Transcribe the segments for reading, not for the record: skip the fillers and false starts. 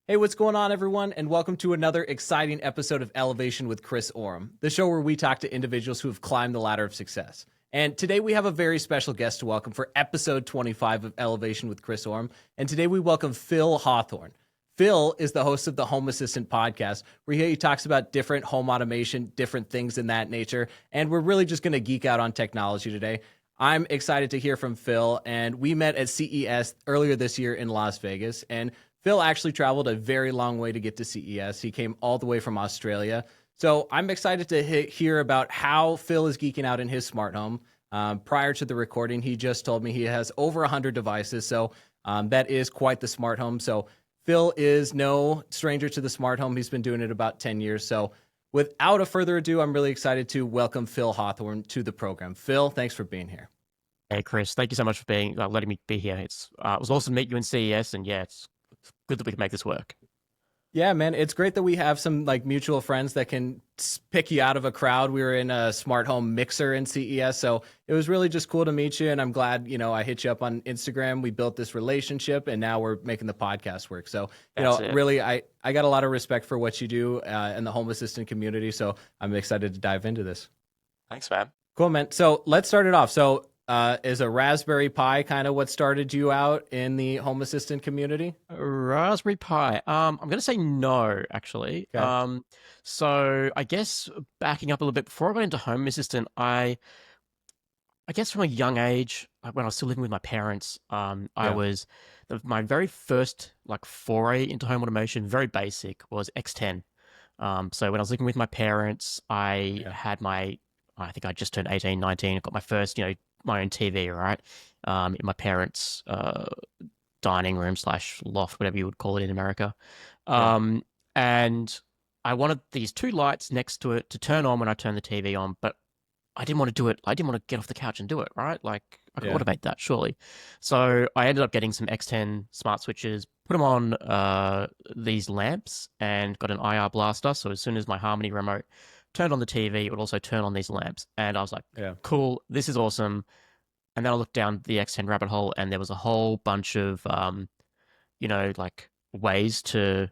Hey, what's going on, everyone? And welcome to another exciting episode of Elevation with Chris Oram, the show where we talk to individuals who have climbed the ladder of success. And today we have a very special guest to welcome for episode 25 of Elevation with Chris Oram. And today we welcome Phil Hawthorne. Phil is the host of the Home Assistant podcast, where he talks about different home automation, different things in that nature. And we're really just going to geek out on technology today. I'm excited to hear from Phil, and we met at CES earlier this year in Las Vegas. And Phil actually traveled a very long way to get to CES. He came all the way from Australia. So I'm excited to hear about how Phil is geeking out in his smart home. Prior to the recording, he just told me he has over 100 devices. So that is quite the smart home. So Phil is no stranger to the smart home. He's been doing it about 10 years. So without a further ado, I'm really excited to welcome Phil Hawthorne to the program. Phil, thanks for being here. Hey, Chris, thank you so much for letting me be here. It was awesome to meet you in CES, and yeah, it's good that we can make this work. Yeah, man, it's great that we have some like mutual friends that can pick you out of a crowd. We were in a smart home mixer in CES, so it was really just cool to meet you. And I'm glad, I hit you up on Instagram. We built this relationship, and now we're making the podcast work. So, really, I got a lot of respect for what you do in the home assistant community. So I'm excited to dive into this. Thanks, man. Cool, man. So let's start it off. So is a Raspberry Pi kind of what started you out in the home assistant community? Raspberry Pi. I'm going to say no, actually. Okay. So I guess backing up a little bit, before I got into home assistant, I guess from a young age, when I was still living with my parents, my very first like foray into home automation, very basic, was X10. So when I was living with my parents, I think I just turned 18, 19. I got my first, my own TV, right? In my parents' dining room / loft, whatever you would call it in America. And I wanted these two lights next to it to turn on when I turned the TV on, but I didn't want to do it. I didn't want to get off the couch and do it, right? Like, I could automate that, surely. So I ended up getting some X10 smart switches, put them on these lamps, and got an IR blaster. So as soon as my Harmony remote turned on the TV, it would also turn on these lamps. And I was like, cool, this is awesome. And then I looked down the X10 rabbit hole, and there was a whole bunch of, like ways to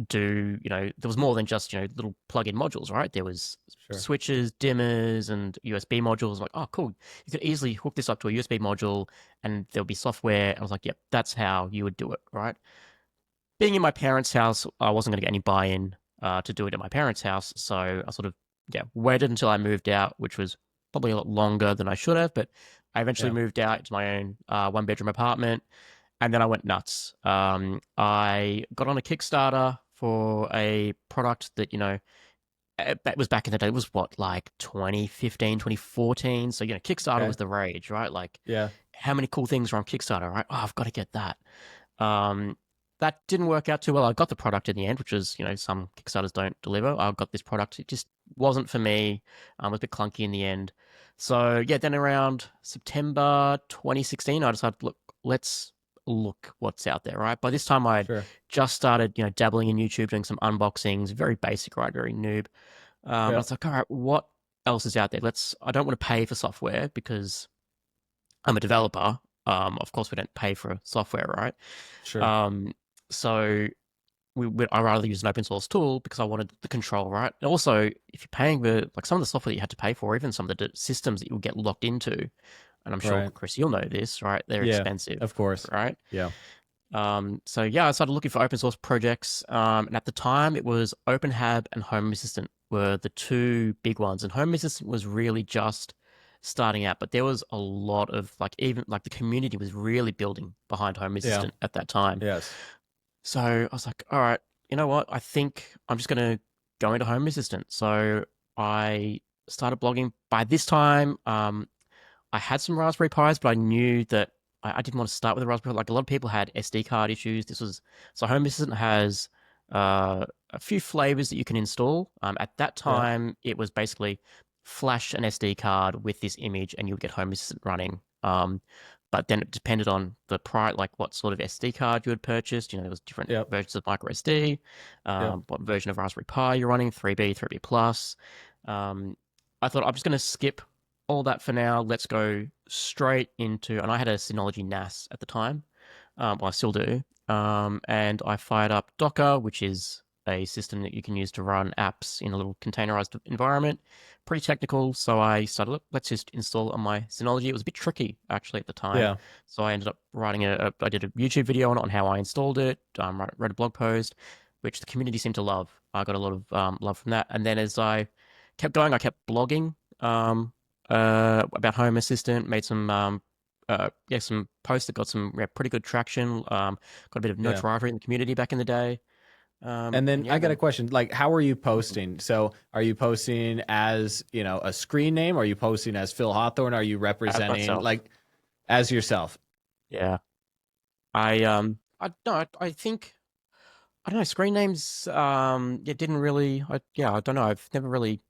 do, there was more than just, little plug-in modules, right? There was switches, dimmers, and USB modules. Like, oh, cool. You could easily hook this up to a USB module, and there'll be software. And I was like, yep, that's how you would do it, right? Being in my parents' house, I wasn't going to get any buy-in to do it at my parents' house. So I sort of, waited until I moved out, which was probably a lot longer than I should have. But I eventually moved out into my own one-bedroom apartment, and then I went nuts. I got on a Kickstarter for a product that, it was back in the day. It was what, like 2015, 2014. So, Kickstarter was the rage, right? Like, how many cool things are on Kickstarter, right? Oh, I've got to get that. That didn't work out too well. I got the product in the end, which is, some Kickstarters don't deliver. I got this product. It just wasn't for me. It was a bit clunky in the end. So, then around September 2016, I decided, look, let's look what's out there, right? By this time, I'd just started, dabbling in YouTube, doing some unboxings, very basic, right? Very noob. I was like, all right, what else is out there? I don't want to pay for software because I'm a developer. Of course, we don't pay for software, right? So I rather use an open source tool because I wanted the control, right? And also, if you're paying like some of the software that you had to pay for, even some of the systems that you'll get locked into, and I'm sure, Chris, you'll know this, right? They're expensive. Of course. Right? Yeah. So I started looking for open source projects. And at the time, it was OpenHab and Home Assistant were the two big ones. And Home Assistant was really just starting out, but there was a lot of even the community was really building behind Home Assistant at that time. Yes. So I was like, all right, you know what? I think I'm just going to go into Home Assistant. So I started blogging. By this time, I had some Raspberry Pis, but I knew that I didn't want to start with a Raspberry Pi. Like, a lot of people had SD card issues. So Home Assistant has a few flavors that you can install. At that time, it was basically flash an SD card with this image, and you'll get Home Assistant running. But then it depended on the price, like what sort of SD card you had purchased. There was different versions of micro SD, what version of Raspberry Pi you're running, 3B, 3B Plus. I thought I'm just going to skip all that for now. Let's go straight into, and I had a Synology NAS at the time. Well, I still do. and I fired up Docker, which is a system that you can use to run apps in a little containerized environment. Pretty technical, so I started, let's just install it on my Synology. It was a bit tricky actually at the time, Yeah. so I ended up writing I did a YouTube video on how I installed it, wrote a blog post, which the community seemed to love. I got a lot of love from that, and then as I kept going, I kept blogging about Home Assistant, made some posts that got some pretty good traction. Got a bit of Yeah. notoriety in the community back in the day. And then And I yeah, got a then question. Like, how are you Mhm. posting? So are you posting as, a screen name? Are you posting as Phil Hawthorne? Are you As representing myself, like as yourself? yeah. I no, I think I don't know. Screen names, yeah, didn't really. I don't know. I've never really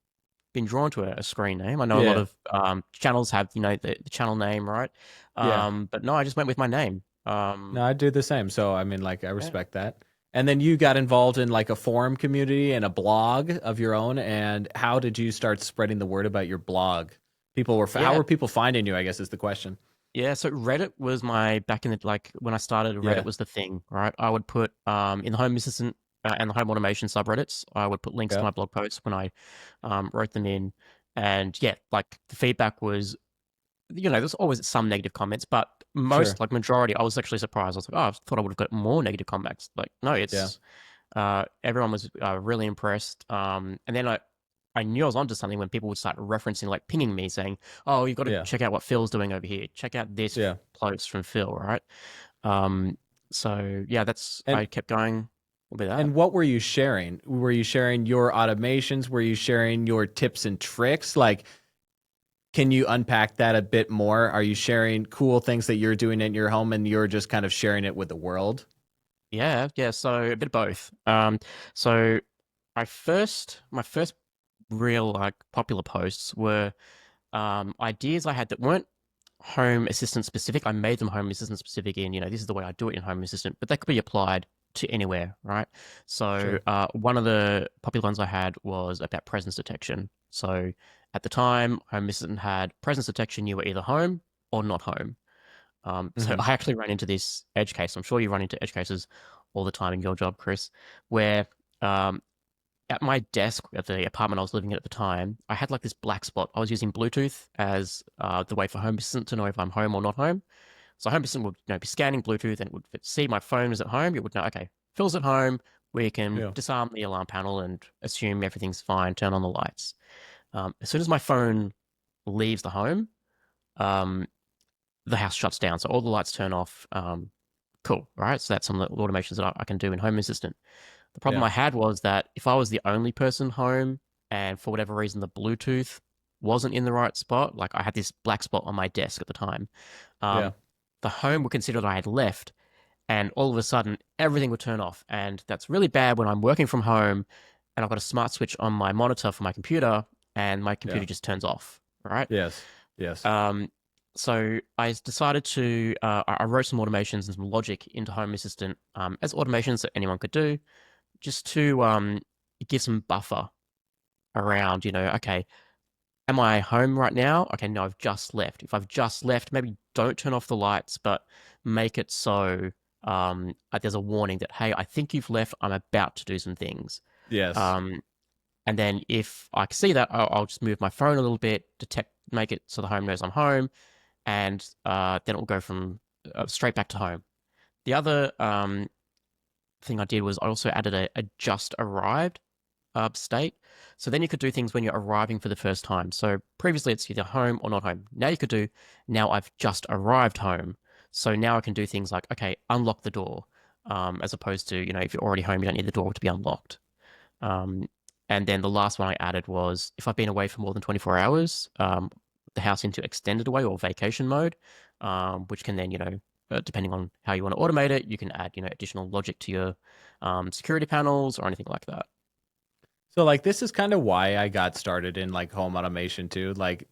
been drawn to a screen name. I know a lot Yeah. of channels have the channel name, right? Yeah. But no, I just went with my name. No, I do the same. So I mean, like, I Yeah, respect that. And then you got involved in like a forum community and a blog of your own. And how did you start spreading the word about your blog? How yeah. were people finding you, I guess is the question. Yeah, so Reddit was my back in the like when I started, Reddit Yeah. was the thing, right? I would put in the Home Assistant and the Home Automation subreddits, I would put links to Yeah. my blog posts when I wrote them in, and yeah, like the feedback was, there's always some negative comments, but Sure. most like majority, I was actually surprised. I was like, oh, I thought I would have got more negative comments. Like, no, Yeah. it's everyone was really impressed. And then I knew I was onto something when people would start referencing, like pinging me saying, "Oh, you got to Yeah. check out what Phil's doing over here. Check out this Yeah. post from Phil." Right. Um, so yeah, that's And I kept going with that. And what were you sharing? Were you sharing your automations? Were you sharing your tips and tricks? Like, can you unpack that a bit more? Are you sharing cool things that you're doing in your home and you're just kind of sharing it with the world? Yeah, yeah. So a bit of both. So my first real like popular posts were ideas I had that weren't Home Assistant specific. I made them Home Assistant specific in, this is the way I do it in Home Assistant, but that could be applied to anywhere, right? So Sure. one of the popular ones I had was about presence detection. So at the time, Home Assistant had presence detection. You were either home or not home. So Hmm. I actually ran into this edge case. I'm sure you run into edge cases all the time in your job, Chris, where um, at my desk at the apartment I was living in at the time, I had like this black spot. I was using Bluetooth as the way for Home Assistant to know if I'm home or not home. So Home Assistant would be scanning Bluetooth and it would see my phone is at home. It would know, okay, Phil's at home. We can Yeah. disarm the alarm panel and assume everything's fine. Turn on the lights. As soon as my phone leaves the home, um, the house shuts down. So all the lights turn off. Cool. Right. So that's some of the automations that I can do in Home Assistant. The problem Yeah. I had was that if I was the only person home and for whatever reason the Bluetooth wasn't in the right spot, like I had this black spot on my desk at the time, Yeah. um, the home would consider that I had left, and all of a sudden everything would turn off. And that's really bad when I'm working from home and I've got a smart switch on my monitor for my computer and my Yeah. computer just turns off, right? Yes. Yes. Um, so I decided to, I wrote some automations and some logic into Home Assistant as automations that anyone could do just to give some buffer around, okay, am I home right now? Okay, no, I've just left. If I've just left, maybe don't turn off the lights, but make it so there's a warning that, hey, I think you've left. I'm about to do some things. Yes. Um, and then if I can see that, I'll just move my phone a little bit, make it so the home knows I'm home, and then it will go from straight back to home. The other thing I did was I also added a just arrived state. So then you could do things when you're arriving for the first time. So previously it's either home or not home. Now you could do, now I've just arrived home. So now I can do things like, okay, unlock the door, as opposed to, if you're already home, you don't need the door to be unlocked. Um, and then the last one I added was if I've been away for more than 24 hours, the house into extended away or vacation mode, which can then, depending on how you want to automate it, you can add, additional logic to your security panels or anything like that. So like this is kind of why I got started in like home automation too. Like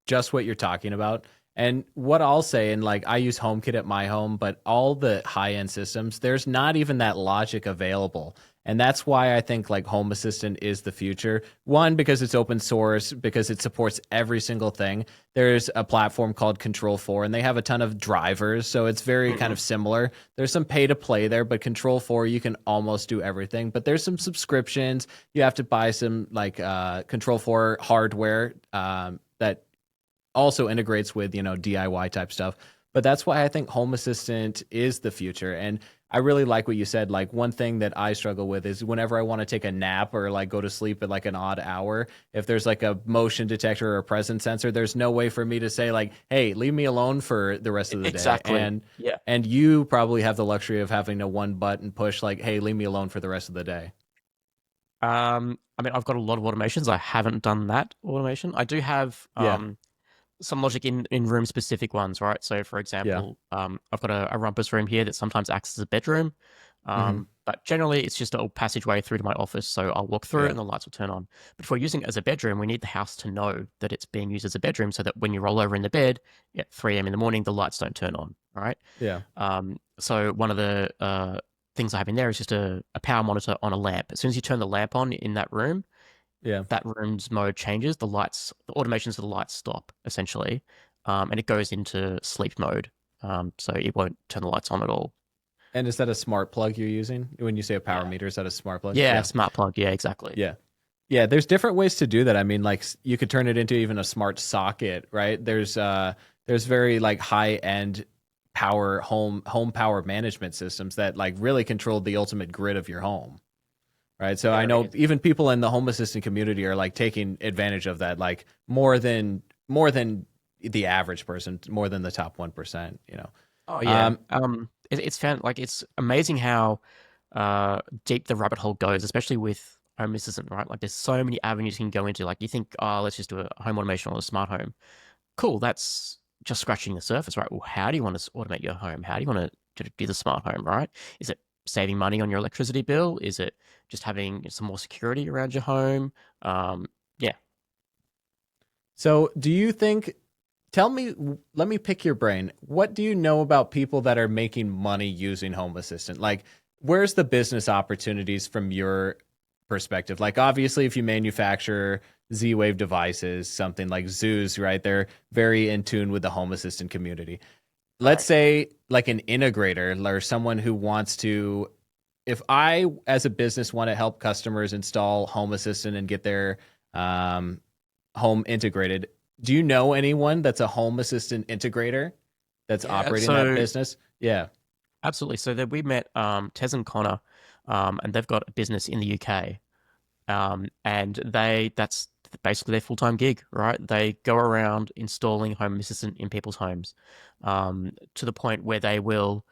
just what you're talking about. And what I'll say, and like I use HomeKit at my home, but all the high end systems, there's not even that logic available. And that's why I think like Home Assistant is the future. One, because it's open source, because it supports every single thing. There's a platform called Control 4, and they have a ton of drivers. So it's very kind of similar. There's some pay to play there, but Control 4, you can almost do everything. But there's some subscriptions. You have to buy some like Control 4 hardware that also integrates with, DIY type stuff. But that's why I think Home Assistant is the future. And I really like what you said. Like one thing that I struggle with is whenever I want to take a nap or like go to sleep at like an odd hour, if there's like a motion detector or a presence sensor, there's no way for me to say like, hey, leave me alone for the rest of the Exactly. day. Yeah. And you probably have the luxury of having a one button push like, hey, leave me alone for the rest of the day. I mean, I've got a lot of automations. I haven't done that automation. I do have Yeah. some logic in room specific ones, right? So, for Yeah. example, I've got a rumpus room here that sometimes acts as a bedroom, Hmm. but generally it's just a passageway through to my office. So I'll walk through it Yeah. and the lights will turn on. But if we're using it as a bedroom, we need the house to know that it's being used as a bedroom, so that when you roll over in the bed at 3 a.m. in the morning, the lights don't turn on, right? Yeah. So one of the things I have in there is just a power monitor on a lamp. As soon as you turn the lamp on in that room, Yeah. that room's mode changes. The automations of the lights stop essentially, and it goes into sleep mode. So it won't turn the lights on at all. And is that a smart plug you're using when you say a power Yeah. meter? Is that a smart plug? Yeah, Yeah. smart plug. Yeah, exactly. Yeah. Yeah, there's different ways to do that. I mean, like you could turn it into even a smart socket, right? There's very like high end power home power management systems that like really control the ultimate grid of your home, right? So I There know is. even people in the home assistant community are like taking advantage of that, like more than the average person, more than the top 1%. Oh yeah. Um, It's found like it's amazing how deep the rabbit hole goes, especially with home assistant, right? Like there's so many avenues you can go into. Like you think, oh, let's just do a home automation or a smart home. Cool, that's just scratching the surface, right? Well, how do you want to automate your home? How do you want to do the smart home, right? Is it saving money on your electricity bill? Is it just having some more security around your home? Yeah. so do you think Tell me, let me pick your brain. What do you know about people that are making money using Home Assistant? Like, where's the business opportunities from your perspective? Like, obviously, if you manufacture Z-Wave devices, something like zoos, right? They're very in tune with the Home Assistant community. Let's Correct. say, like an integrator or someone who wants to, if I, as a business, want to help customers install Home Assistant and get their um, home integrated. Do you know anyone that's a home assistant integrator that's Yeah. operating that So business? Yeah. absolutely. So that we met Tez and Connor, and they've got a business in the UK. And that's basically their full time gig, right? They go around installing Home Assistant in people's homes, to the point where they will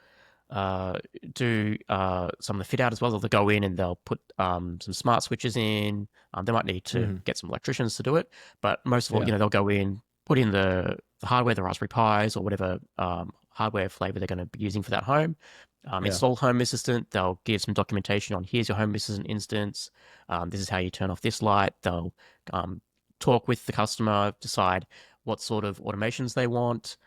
uh, do some of the fit out as well. They'll go in and they'll put some smart switches in. They might need to Hmm. get some electricians to do it, but most of all, Yeah. they'll go in, put in the hardware, the Raspberry Pis or whatever hardware flavor they're going to be using for that home. Yeah. Install Home Assistant. They'll give some documentation on here's your Home Assistant instance. This is how you turn off this light. They'll talk with the customer, decide what sort of automations they want.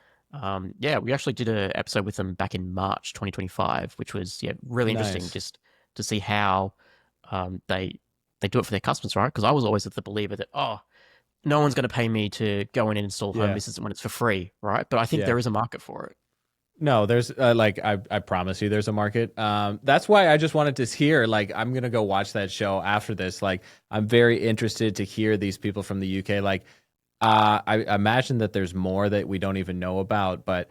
Yeah, we actually did an episode with them back in March 2025, which was really interesting Nice. just to see how they do it for their customers, right? Because I was always the believer that no one's going to pay me to go in and install Home Yeah. Assistant when it's for free, right? But I think Yeah. there is a market for it. No, there's like I promise you there's a market. That's why I just wanted to hear like I'm gonna go watch that show after this. Like I'm very interested to hear these people from the UK. Like I imagine that there's more that we don't even know about, but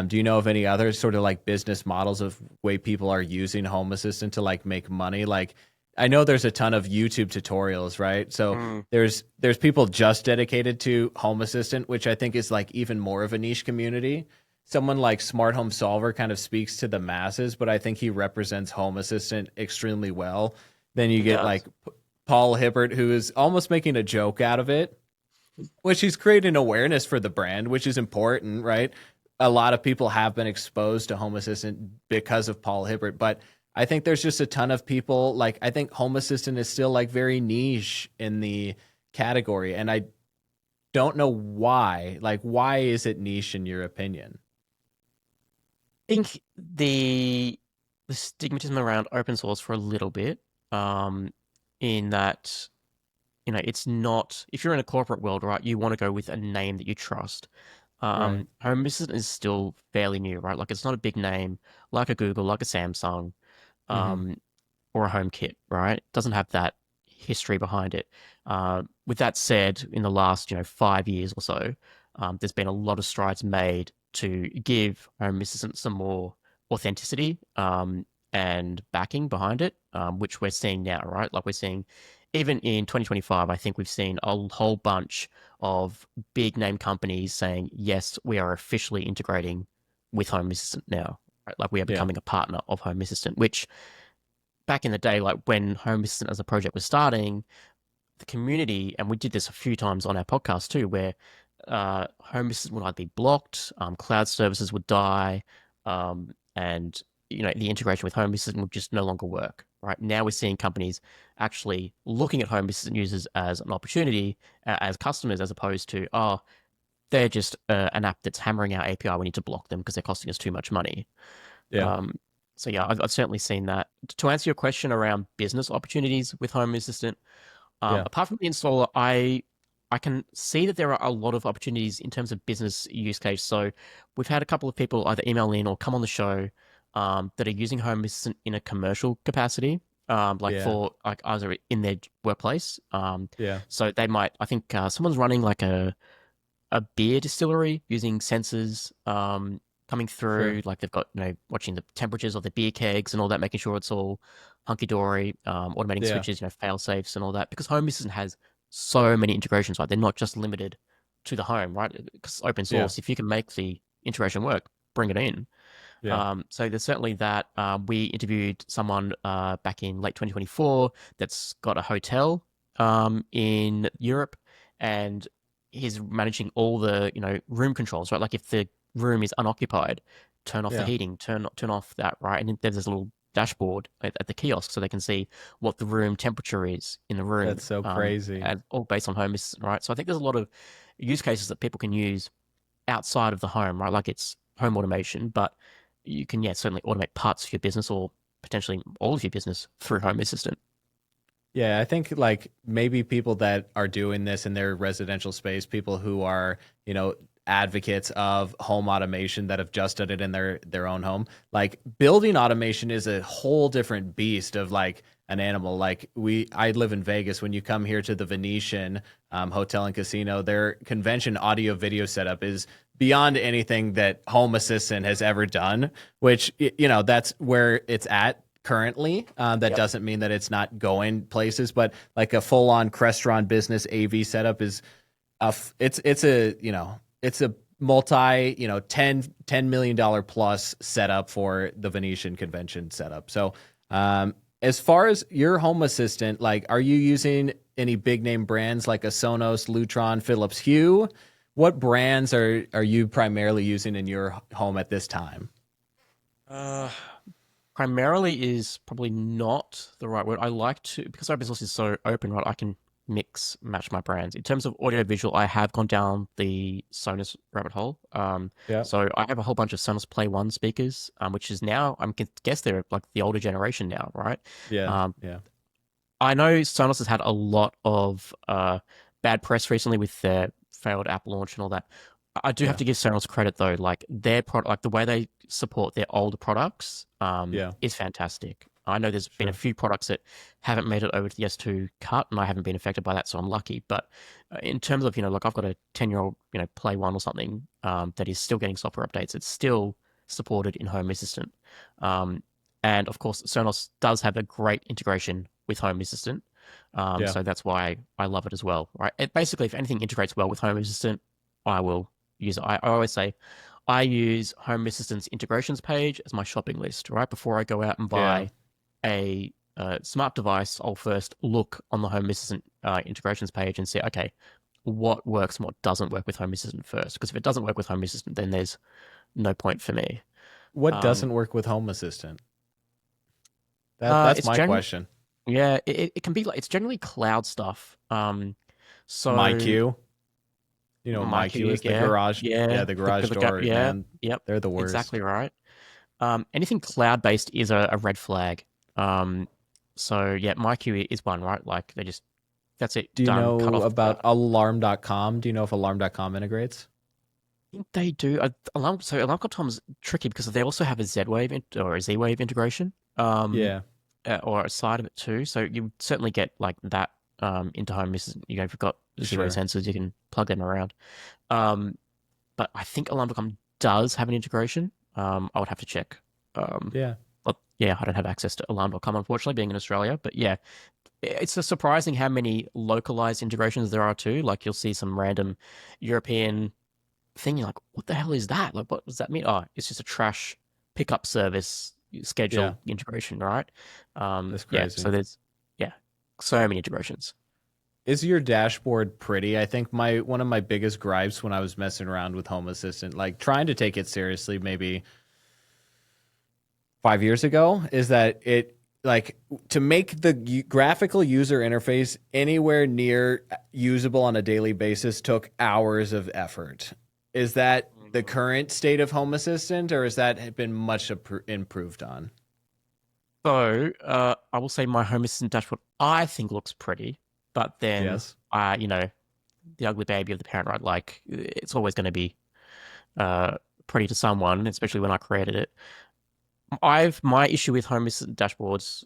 do you know of any other sort of like business models of way people are using Home Assistant to like make money? Like I know there's a ton of YouTube tutorials, right? So Mm, there's people just dedicated to Home Assistant, which I think is like even more of a niche community. Someone like Smart Home Solver kind of speaks to the masses, but I think he represents Home Assistant extremely well. Then you he get like does. Paul Hibbert, who is almost making a joke out of it, which he's creating awareness for the brand, which is important, right? A lot of people have been exposed to Home Assistant because of Paul Hibbert, but I think there's just a ton of people. Like, I think Home Assistant is still like very niche in the category, and I don't know why. Like, why is it niche in your opinion? think the stigmatism around open source for a little bit, um, in that, it's not, if you're in a corporate world, right, you want to go with a name that you trust. Right. Home Assistant is still fairly new, right? Like it's not a big name like a Google, like a Samsung, Hmm. um, or a HomeKit, right? It doesn't have that history behind it. With that said, in the last, 5 years or so, there's been a lot of strides made to give Home Assistant some more authenticity, and backing behind it, which we're seeing now, right? Like we're seeing, even in 2025, I think we've seen a whole bunch of big name companies saying, yes, we are officially integrating with Home Assistant now. Right? Like we are Yeah. becoming a partner of Home Assistant, which back in the day, like when Home Assistant as a project was starting, the community, and we did this a few times on our podcast too, where Home Assistant would either be blocked, cloud services would die, and the integration with Home Assistant would just no longer work. Right now, we're seeing companies actually looking at Home Assistant users as an opportunity, as customers, as opposed to, oh, they're just an app that's hammering our API. We need to block them because they're costing us too much money. Yeah. Um, so yeah, I've certainly seen that. To answer your question around business opportunities with Home Assistant, Yeah. apart from the installer, I can see that there are a lot of opportunities in terms of business use case. So we've had a couple of people either email in or come on the show, that are using Home Assistant in a commercial capacity, like Yeah. for like either in their workplace. Yeah. So they might, I think, someone's running like a beer distillery using sensors, coming Sure. through. Like they've got, watching the temperatures of the beer kegs and all that, making sure it's all hunky dory, automating Yeah. switches, fail safes and all that. Because Home Assistant has so many integrations, right? They're not just limited to the home, right? Because open Yeah. source, if you can make the integration work, bring it in. Yeah. So there's certainly that. We interviewed someone back in late 2024 that's got a hotel in Europe, and he's managing all the room controls, right? Like if the room is unoccupied, turn off the Yeah. heating, turn off that, right? And then there's this little dashboard at the kiosk so they can see what the room temperature is in the room, That's so crazy. and all based on Home Assistant, right? So I think there's a lot of use cases that people can use outside of the home, right? Like it's home automation, but you can, yeah, certainly automate parts of your business or potentially all of your business through Home Assistant. Yeah, I think like maybe people that are doing this in their residential space, people who are, advocates of home automation that have just done it in their own home. Like building automation is a whole different beast of like an animal. Like I live in Vegas. When you come here to the Venetian Hotel and Casino, their convention audio video setup is beyond anything that Home Assistant has ever done. Which that's where it's at currently. That Yep. doesn't mean that it's not going places, but like a full on Crestron business AV setup is it's a it's a multi 10 million dollar plus setup for the Venetian convention setup. So as far as your home assistant, like are you using any big name brands like a Sonos, Lutron, Philips Hue? What brands are you primarily using in your home at this time? Uh, Primarily is probably not the right word. I like to, because our business is so open, right? I can mix match my brands. In terms of audio visual, I have gone down the Sonos rabbit hole. Yeah. So I have a whole bunch of Sonos Play One speakers, which is now, guess they're like the older generation now, right? Yeah. Um, Yeah. I know Sonos has had a lot of bad press recently with their failed app launch and all that. I do have Yeah. to give Sonos credit though, like their product, like the way they support their older products, Yeah. is fantastic. I know there's been a Sure. few products that haven't made it over to the S2 cut, and I haven't been affected by that, so I'm lucky. But in terms of, like I've got a 10-year-old, Play One or something, that is still getting software updates. It's still supported in Home Assistant. Um, and of course, Sonos does have a great integration with Home Assistant. Yeah. So that's why I love it as well, right? Basically, if anything integrates well with Home Assistant, I will use it. I always say I use Home Assistant's integrations page as my shopping list, right? Before I go out and Yeah. buy a smart device, I'll first look on the Home Assistant integrations page and say, okay, what works and what doesn't work with Home Assistant first? Because if it doesn't work with Home Assistant, then there's no point for me. What Um, doesn't work with Home Assistant? That's it's my generally, question. yeah, it can be like, it's generally cloud stuff. My So queue. You know, my queue MyQ, is the yeah, garage. Yeah, yeah, the garage door, yeah, man. yep, They're the worst. exactly right. Anything cloud-based is a red flag. Um, so yeah, MyQ is one, right? Like they just that's it, Do you done, cut know off the about cloud. alarm.com? Do you know if alarm.com integrates? I think they do. Alarm.com's tricky because they also have a Z-Wave or a Z-Wave integration, Yeah, or a side of it too. So you certainly get like that into home. You know, if you've got zero sure. sensors, you can plug them around. Um, but I think Alarm.com does have an integration. I would have to check. Um, Yeah. but yeah, I don't have access to Alarm.com, unfortunately, being in Australia. But yeah, it's surprising how many localized integrations there are too. Like you'll see some random European thing. You're like, what the hell is that? Like, what does that mean? Oh, it's just a trash pickup service Yeah. schedule integration, right? That's Yeah, so crazy. there's, yeah, so many integrations. Is your dashboard pretty? I think my one of my biggest gripes when I was messing around with Home Assistant, like trying to take it seriously, maybe 5 years ago, is that it like to make the graphical user interface anywhere near usable on a daily basis took hours of effort. Is that the Mhm. current state of Home Assistant, or has that been much improved on? So, I will say my Home Assistant dashboard I think looks pretty, but then, Yes. you know, the ugly baby of the parent, right? Like, it's always going to be uh, pretty to someone, especially when I created it. My issue with Home Assistant dashboards,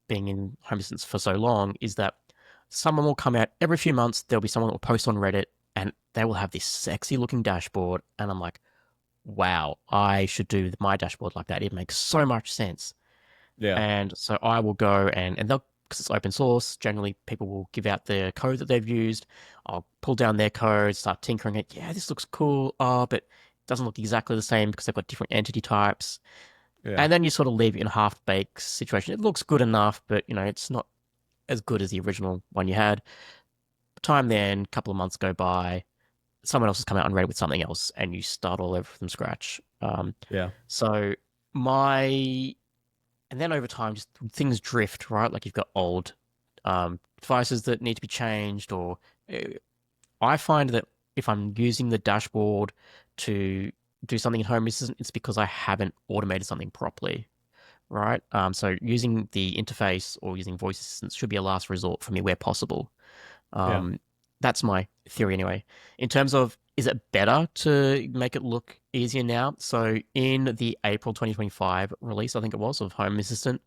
being in Home Assistants for so long, is that someone will come out every few months. There'll be someone that will post on Reddit, and they will have this sexy looking dashboard, and I'm like, wow, I should do my dashboard like that. It makes so much sense. Yeah. And so I will go and they'll, because it's open source, generally people will give out the code that they've used. I'll pull down their code, start tinkering it. Yeah, this looks cool. Oh, but it doesn't look exactly the same because they've got different entity types. Yeah. And then you sort of leave it in a half-baked situation. It looks good enough, but you know, it's not as good as the original one you had. Time then, a couple of months go by, someone else has come out on Reddit with something else, and you start all over from scratch. Yeah. So my and then over time, just things drift, right? Like you've got old devices that need to be changed, or uh, I find that if I'm using the dashboard to do something at home, it's because I haven't automated something properly, right? So using the interface or using voice assistants should be a last resort for me where possible. Yeah. Um, that's my theory anyway. In terms of, is it better to make it look easier now? So in the April 2025 release, I think it was, of Home Assistant,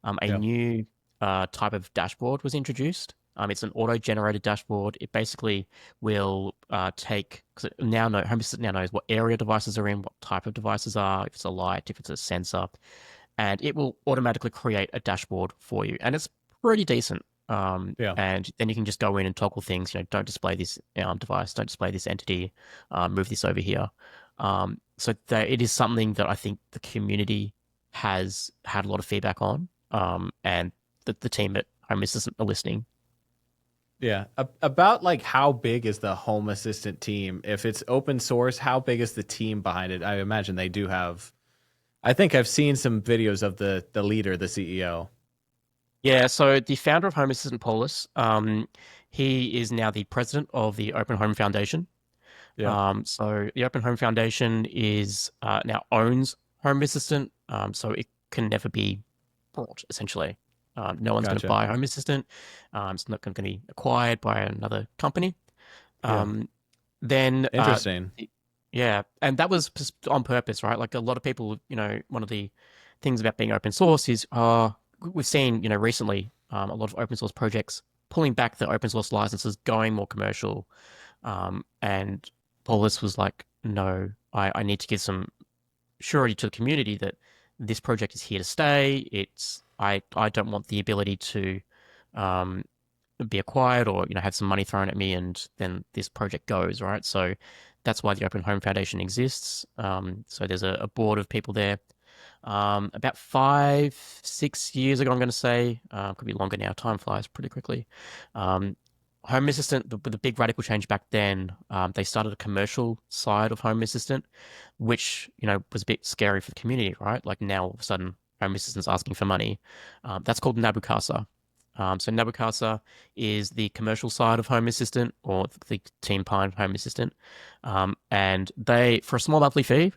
a Yeah. new type of dashboard was introduced. It's an auto-generated dashboard. It basically will take, because it now know Home Assistant now knows what area devices are in, what type of devices are, if it's a light, if it's a sensor, and it will automatically create a dashboard for you. And it's pretty decent. Yeah. And then you can just go in and toggle things. You know, don't display this device, don't display this entity, move this over here. So it is something that I think the community has had a lot of feedback on, and the team at Home Assistant are listening. Yeah. About like how big is the Home Assistant team? If it's open source, how big is the team behind it? I imagine they do have. I think I've seen some videos of the leader, the CEO. Yeah, so the founder of Home Assistant, Paulus, he is now the president of the Open Home Foundation. Yeah. So the Open Home Foundation is now owns Home Assistant, so it can never be bought, essentially. No one's going to Gotcha. buy Home Assistant. It's not going to be acquired by another company. Yeah. Um, then, Interesting. yeah, and that was just on purpose, right? Like a lot of people, you know, one of the things about being open source is we've seen, you know, recently a lot of open source projects pulling back the open source licenses, going more commercial. And Paulus was like, no, I need to give some surety to the community that this project is here to stay. I don't want the ability to um, be acquired or you know have some money thrown at me and then this project goes right. So that's why the Open Home Foundation exists. So there's a board of people there. About 5, 6 years ago, I'm going to say, could be longer now. Time flies pretty quickly. Um, Home Assistant, the big radical change back then, they started a commercial side of Home Assistant, which you know was a bit scary for the community, right? Like now all of a sudden, Home Assistant's asking for money. That's called Nabukasa. So Nabukasa is the commercial side of Home Assistant, or the team behind Home Assistant, and they, for a small monthly fee,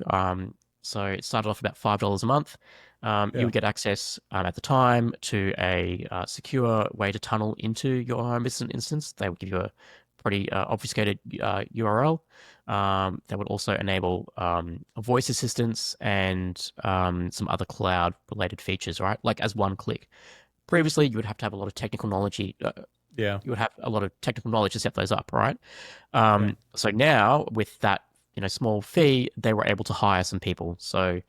so it started off about $5 a month. You Yeah. would get access at the time to a secure way to tunnel into your Home Assistant instance. They would give you a pretty obfuscated URL. That would also enable voice assistance and some other cloud related features, right? Like as one click. Previously, you would have to have a lot of technical knowledge. Yeah. You would have a lot of technical knowledge to set those up, right? Yeah. So now with that, small fee, they were able to hire some people. So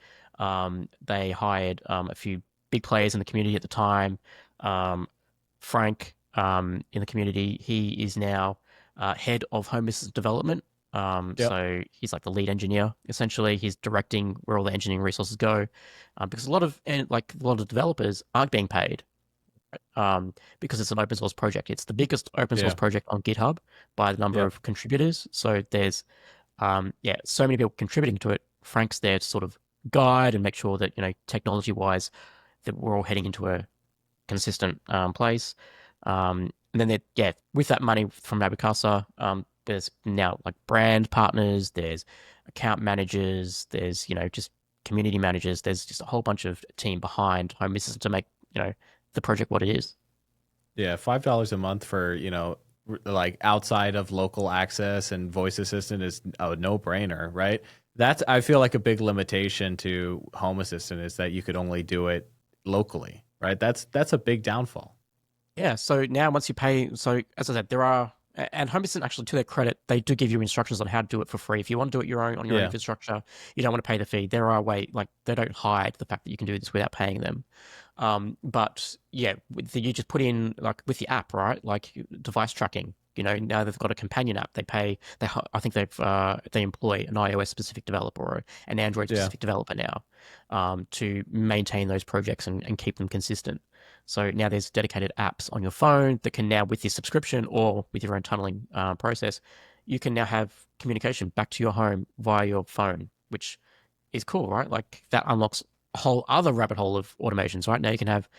they hired a few big players in the community at the time. Um, Frank in the community, he is now head of home business development. Yep. So he's like the lead engineer. Essentially, he's directing where all the engineering resources go, because a lot of developers aren't being paid, because it's an open source project. It's the biggest open source Yeah. project on GitHub by the number Yep. of contributors. So there's, so many people contributing to it. Frank's there to sort of guide and make sure that, technology wise, that we're all heading into a consistent place. And then, with that money from Nabukasa, there's now like brand partners, there's account managers, there's, just community managers, there's just a whole bunch of team behind Home Assistant to make, the project what it is. Yeah. $5 a month for, like outside of local access and voice assistant is a no brainer, right? That's, I feel like a big limitation to Home Assistant is that you could only do it locally, right? That's a big downfall. Yeah, so now once you pay, so as I said, and Home Assistant actually, to their credit, they do give you instructions on how to do it for free. If you want to do it on your own Yeah. infrastructure, you don't want to pay the fee. There are like they don't hide the fact that you can do this without paying them. But yeah, you just put in like with the app, right? Like device tracking. Now they've got a companion app. I think they employ an iOS specific developer or an Android Yeah. specific developer now, to maintain those projects and keep them consistent. So now there's dedicated apps on your phone that can now, with your subscription or with your own tunneling process, you can now have communication back to your home via your phone, which is cool, right? Like that unlocks a whole other rabbit hole of automations, right? Now you can have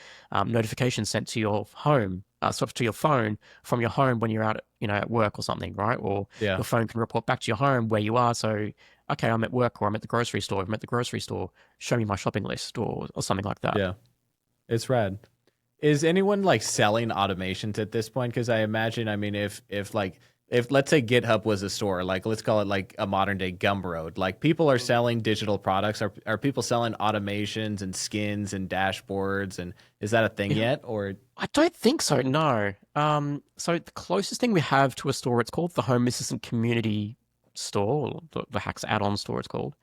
notifications sent to your home, to your phone from your home when you're out, at work or something, right? Or Yeah. your phone can report back to your home where you are. So, okay, I'm at work or I'm at the grocery store. If I'm at the grocery store, show me my shopping list or something like that. Yeah. It's rad. Is anyone like selling automations at this point? Because I imagine, I mean, if let's say GitHub was a store, like let's call it like a modern day Gumroad, like people are selling digital products. Are people selling automations and skins and dashboards? And is that a thing Yeah. yet? Or I don't think so, no. So the closest thing we have to a store, it's called the Home Assistant Community Store, or the Hacks add-on store it's called.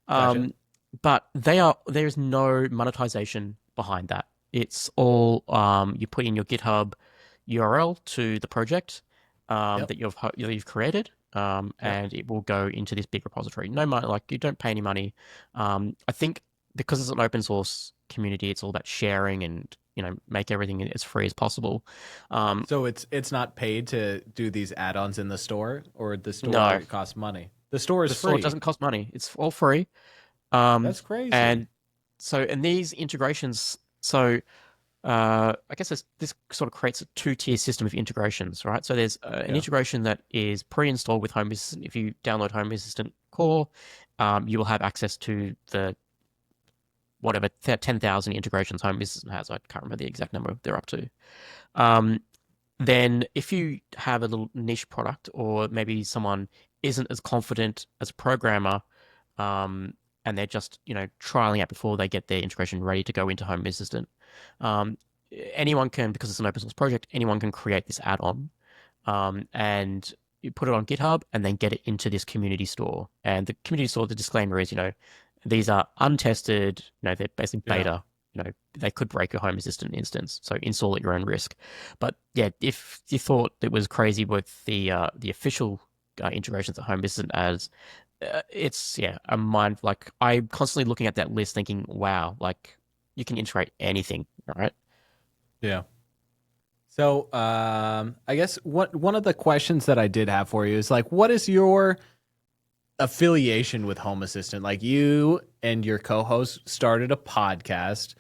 gotcha? Um, but there's no monetization behind that. It's all, you put in your GitHub URL to the project Yep. that you've created, Yep. and it will go into this big repository. No money, like you don't pay any money. I think because it's an open source community, it's all about sharing and make everything as free as possible. Um, So it's not paid to do these add-ons in the store, or the no, store costs money. The store is the store free. doesn't cost money; it's all free. Um, That's crazy. and and these integrations, I guess this sort of creates a two-tier system of integrations, right? So there's an Yeah. integration that is pre-installed with Home Assistant. If you download Home Assistant Core, you will have access to the whatever 10,000 integrations Home Assistant has. I can't remember the exact number they're up to. Um, then if you have a little niche product, or maybe someone isn't as confident as a programmer, um, and they're just trialing out before they get their integration ready to go into Home Assistant, um, anyone can, because it's an open source project, anyone can create this add-on, and you put it on GitHub and then get it into this community store. And the community store, the disclaimer is, these are untested, they're basically Yeah. beta. They could break your Home Assistant instance, so install at your own risk. But yeah, if you thought it was crazy with the official integrations at Home Assistant, as it's a mind, like I'm constantly looking at that list thinking, wow, like you can integrate anything, right? Yeah. So, I guess one of the questions that I did have for you is like, what is your affiliation with Home Assistant? Like, you and your co-host started a podcast.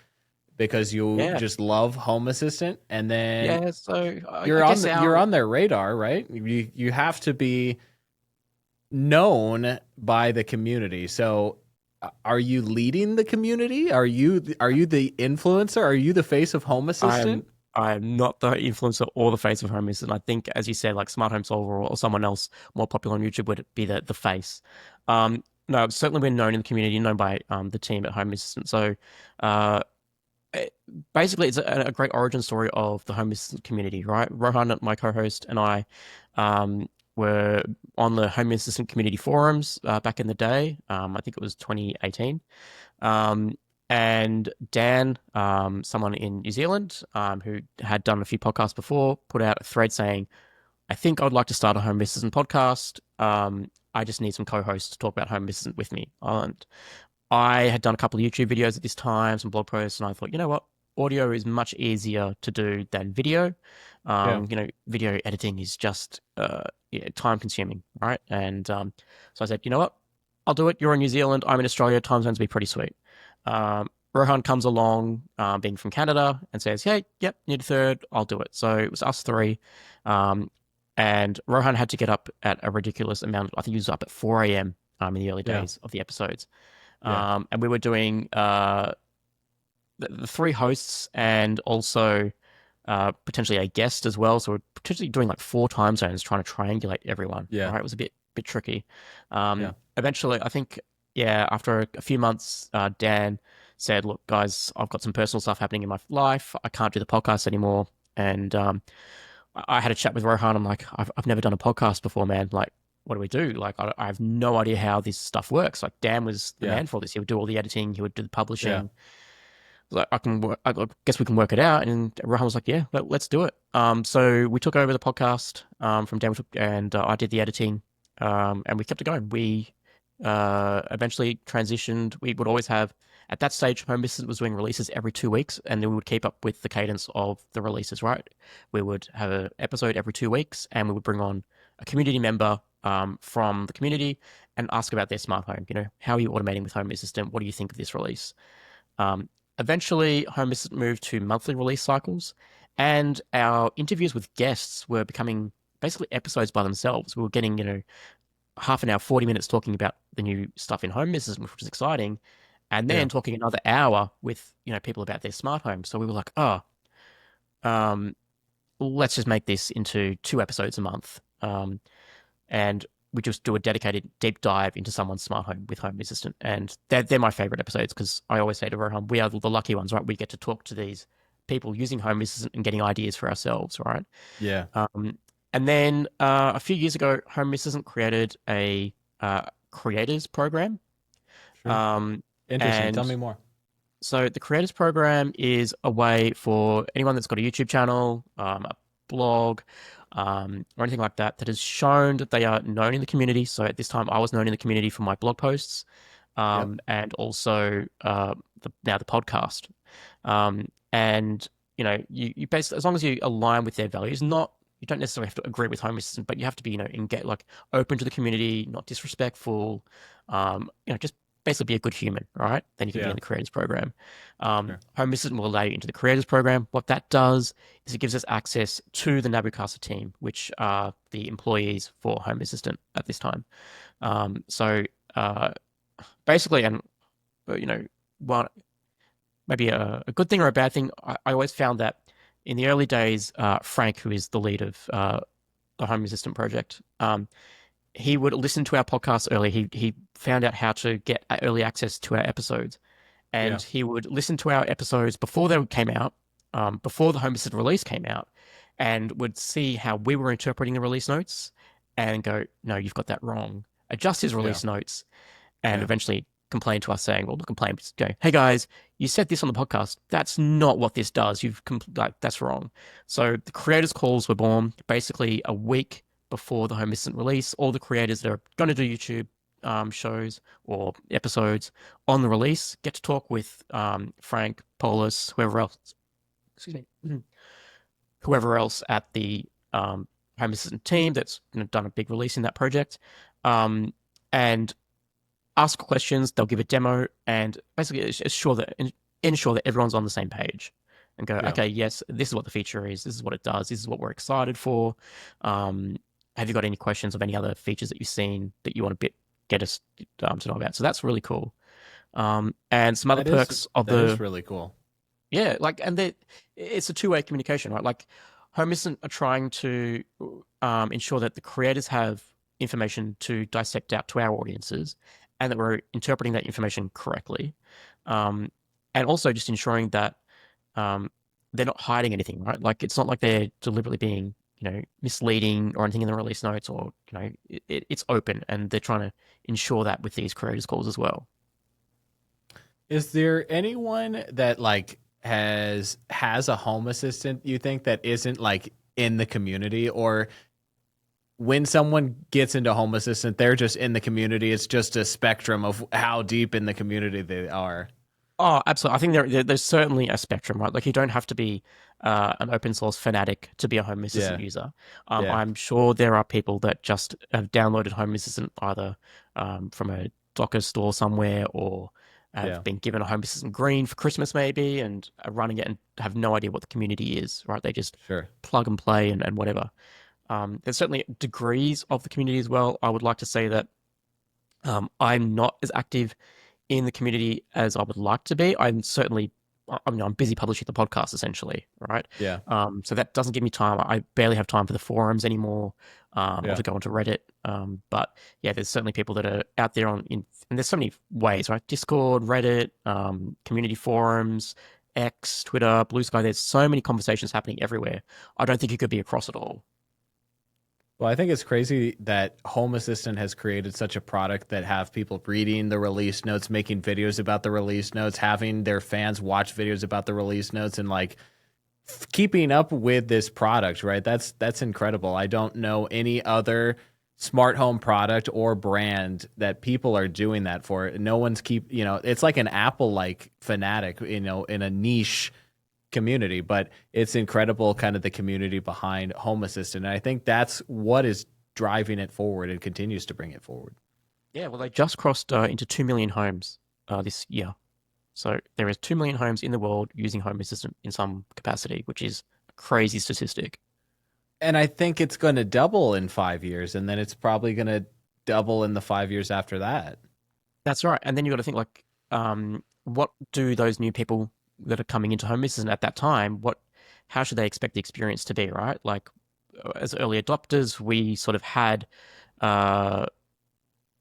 because you Yeah. just love Home Assistant, and then Yeah. So I you're on guess you're our on their radar, right? You have to be known by the community. So are you leading the community? Are you the influencer? Are you the face of Home I'm Assistant? I'm not the influencer or the face of Home Assistant. I think, as you said, like Smart Home Solver or someone else more popular on YouTube would be the face. No, I've certainly been known in the community, known by the team at Home Assistant. So, uh, basically, it's a great origin story of the Home Assistant community, right? Rohan, my co-host, and I were on the Home Assistant community forums back in the day. I think it was 2018. Um, and Dan, someone in New Zealand, who had done a few podcasts before, put out a thread saying, I think I'd like to start a Home Assistant podcast. I just need some co-hosts to talk about Home Assistant with me. And I had done a couple of YouTube videos at this time, some blog posts, and I thought, you know what? Audio is much easier to do than video. Yeah. Video editing is just yeah, time consuming, right? And so I said, you know what? I'll do it. You're in New Zealand. I'm in Australia. Time zones be pretty sweet. Rohan comes along, being from Canada, and says, hey, yep, need a third. I'll do it. So it was us three. Um, and Rohan had to get up at a ridiculous amount. I think he was up at 4 a.m. In the early Yeah. days of the episodes. Yeah. And we were doing the three hosts and also potentially a guest as well. So we're potentially doing like 4 time zones, trying to triangulate everyone. Yeah. Right, it was a bit tricky. Yeah. Eventually, I think, yeah, after a few months, Dan said, "Look, guys, I've got some personal stuff happening in my life. I can't do the podcast anymore." And I had a chat with Rohan. I'm like, I've never done a podcast before, man. Like, what do we do? Like, I have no idea how this stuff works. Like, Dan was the Yeah. man for this. He would do all the editing. He would do the Yeah. publishing. Like, I guess we can work it out. And Rohan was like, yeah, let's do it. So we took over the podcast from Dan, and I did the editing. And we kept it going. We eventually transitioned. We would always have, at that stage, Home Assistant was doing releases every 2 weeks, and then we would keep up with the cadence of the releases, right? We would have an episode every 2 weeks, and we would bring on a community member from the community and ask about their smart home. How are you automating with Home Assistant? What do you think of this release? Um, Eventually, Home Assistant moved to monthly release cycles, and our interviews with guests were becoming basically episodes by themselves. We were getting, half an hour, 40 minutes talking about the new stuff in Home Assistant, which was exciting, and Yeah. then talking another hour with, people about their smart home. So we were like, um, let's just make this into 2 episodes a month. And we just do a dedicated deep dive into someone's smart home with Home Assistant. And they're my favorite episodes because I always say to Rohan, we are the lucky ones, right? We get to talk to these people using Home Assistant and getting ideas for ourselves, right? Yeah. And then a few years ago, Home Assistant created a creators program. Sure. Um, Interesting. Tell me and more. so the creators program is a way for anyone that's got a YouTube channel, a blog, or anything like that has shown that they are known in the community. So at this time, I was known in the community for my blog posts, Yep. and also now the podcast. And you basically, as long as you align with their values, you don't necessarily have to agree with Home Assistant, but you have to be, like open to the community, not disrespectful, just basically be a good human, right? Then you can be Yeah. in the creators program. Sure. Home Assistant will allow you into the creators program. What that does is it gives us access to the Nabucaster team, which are the employees for Home Assistant at this time. So basically, and one maybe a good thing or a bad thing, I always found that in the early days, Frank, who is the lead of the Home Assistant project, he would listen to our podcast early. He found out how to get early access to our episodes, and Yeah. he would listen to our episodes before they came out, before the Home Assistant release came out, and would see how we were interpreting the release notes, and go, "No, you've got that wrong." Adjust his Yeah. release notes, and Yeah. eventually complain to us, saying, "Well, not complain, but go, hey guys, you said this on the podcast. That's not what this does. That's wrong." So the creators' calls were born basically a week before the Home Assistant release. All the creators that are going to do YouTube shows or episodes on the release get to talk with Frank, Paulus, whoever else. Excuse me, whoever else at the Home Assistant team that's done a big release in that project, and ask questions. They'll give a demo and basically assure that ensure that everyone's on the same page and go, Yeah. okay, yes, this is what the feature is. This is what it does. This is what we're excited for. Um, have you got any questions of any other features that you've seen that you want to get us to know about? So that's really cool. And some other That is perks of that is the really cool. yeah, like, and it's a two-way communication, right? Like, Home Assistant are trying to ensure that the creators have information to dissect out to our audiences, and that we're interpreting that information correctly, um, and also just ensuring that um, they're not hiding anything, right? Like, it's not like they're deliberately being, misleading or anything in the release notes, or it's open, and they're trying to ensure that with these creators calls as well. Is there anyone that like has a home assistant you think that isn't like in the community, or when someone gets into home assistant they're just in the community, it's just a spectrum of how deep in the community they are? Oh, absolutely. I think there's certainly a spectrum, right? Like, you don't have to be an open source fanatic to be a Home Assistant Yeah. user. Yeah. I'm sure there are people that just have downloaded Home Assistant either from a Docker store somewhere, or Yeah. have been given a Home Assistant green for Christmas maybe, and are running it and have no idea what the community is, right? They just Sure. plug and play and whatever. There's certainly degrees of the community as well. I would like to say that I'm not as active in the community as I would like to be. I'm busy publishing the podcast essentially, right? Yeah. So that doesn't give me time. I barely have time for the forums anymore, or Yeah. to go onto Reddit. But yeah, there's certainly people that are out there and there's so many ways, right? Discord, Reddit, community forums, X, Twitter, Blue Sky. There's so many conversations happening everywhere. I don't think you could be across it all. Well, I think it's crazy that Home Assistant has created such a product that have people reading the release notes, making videos about the release notes, having their fans watch videos about the release notes, and like keeping up with this product, right? That's incredible. I don't know any other smart home product or brand that people are doing that for. No one's it's like an Apple like fanatic, in a niche community, but it's incredible kind of the community behind Home Assistant. And I think that's what is driving it forward and continues to bring it forward. Yeah, well, they just crossed into 2 million homes this year. So there is 2 million homes in the world using Home Assistant in some capacity, which is a crazy statistic. And I think it's going to double in 5 years, and then it's probably going to double in the 5 years after that. That's right. And then you've got to think, like, what do those new people that are coming into Home Assistant at that time, how should they expect the experience to be, right? Like, as early adopters, we sort of had, uh,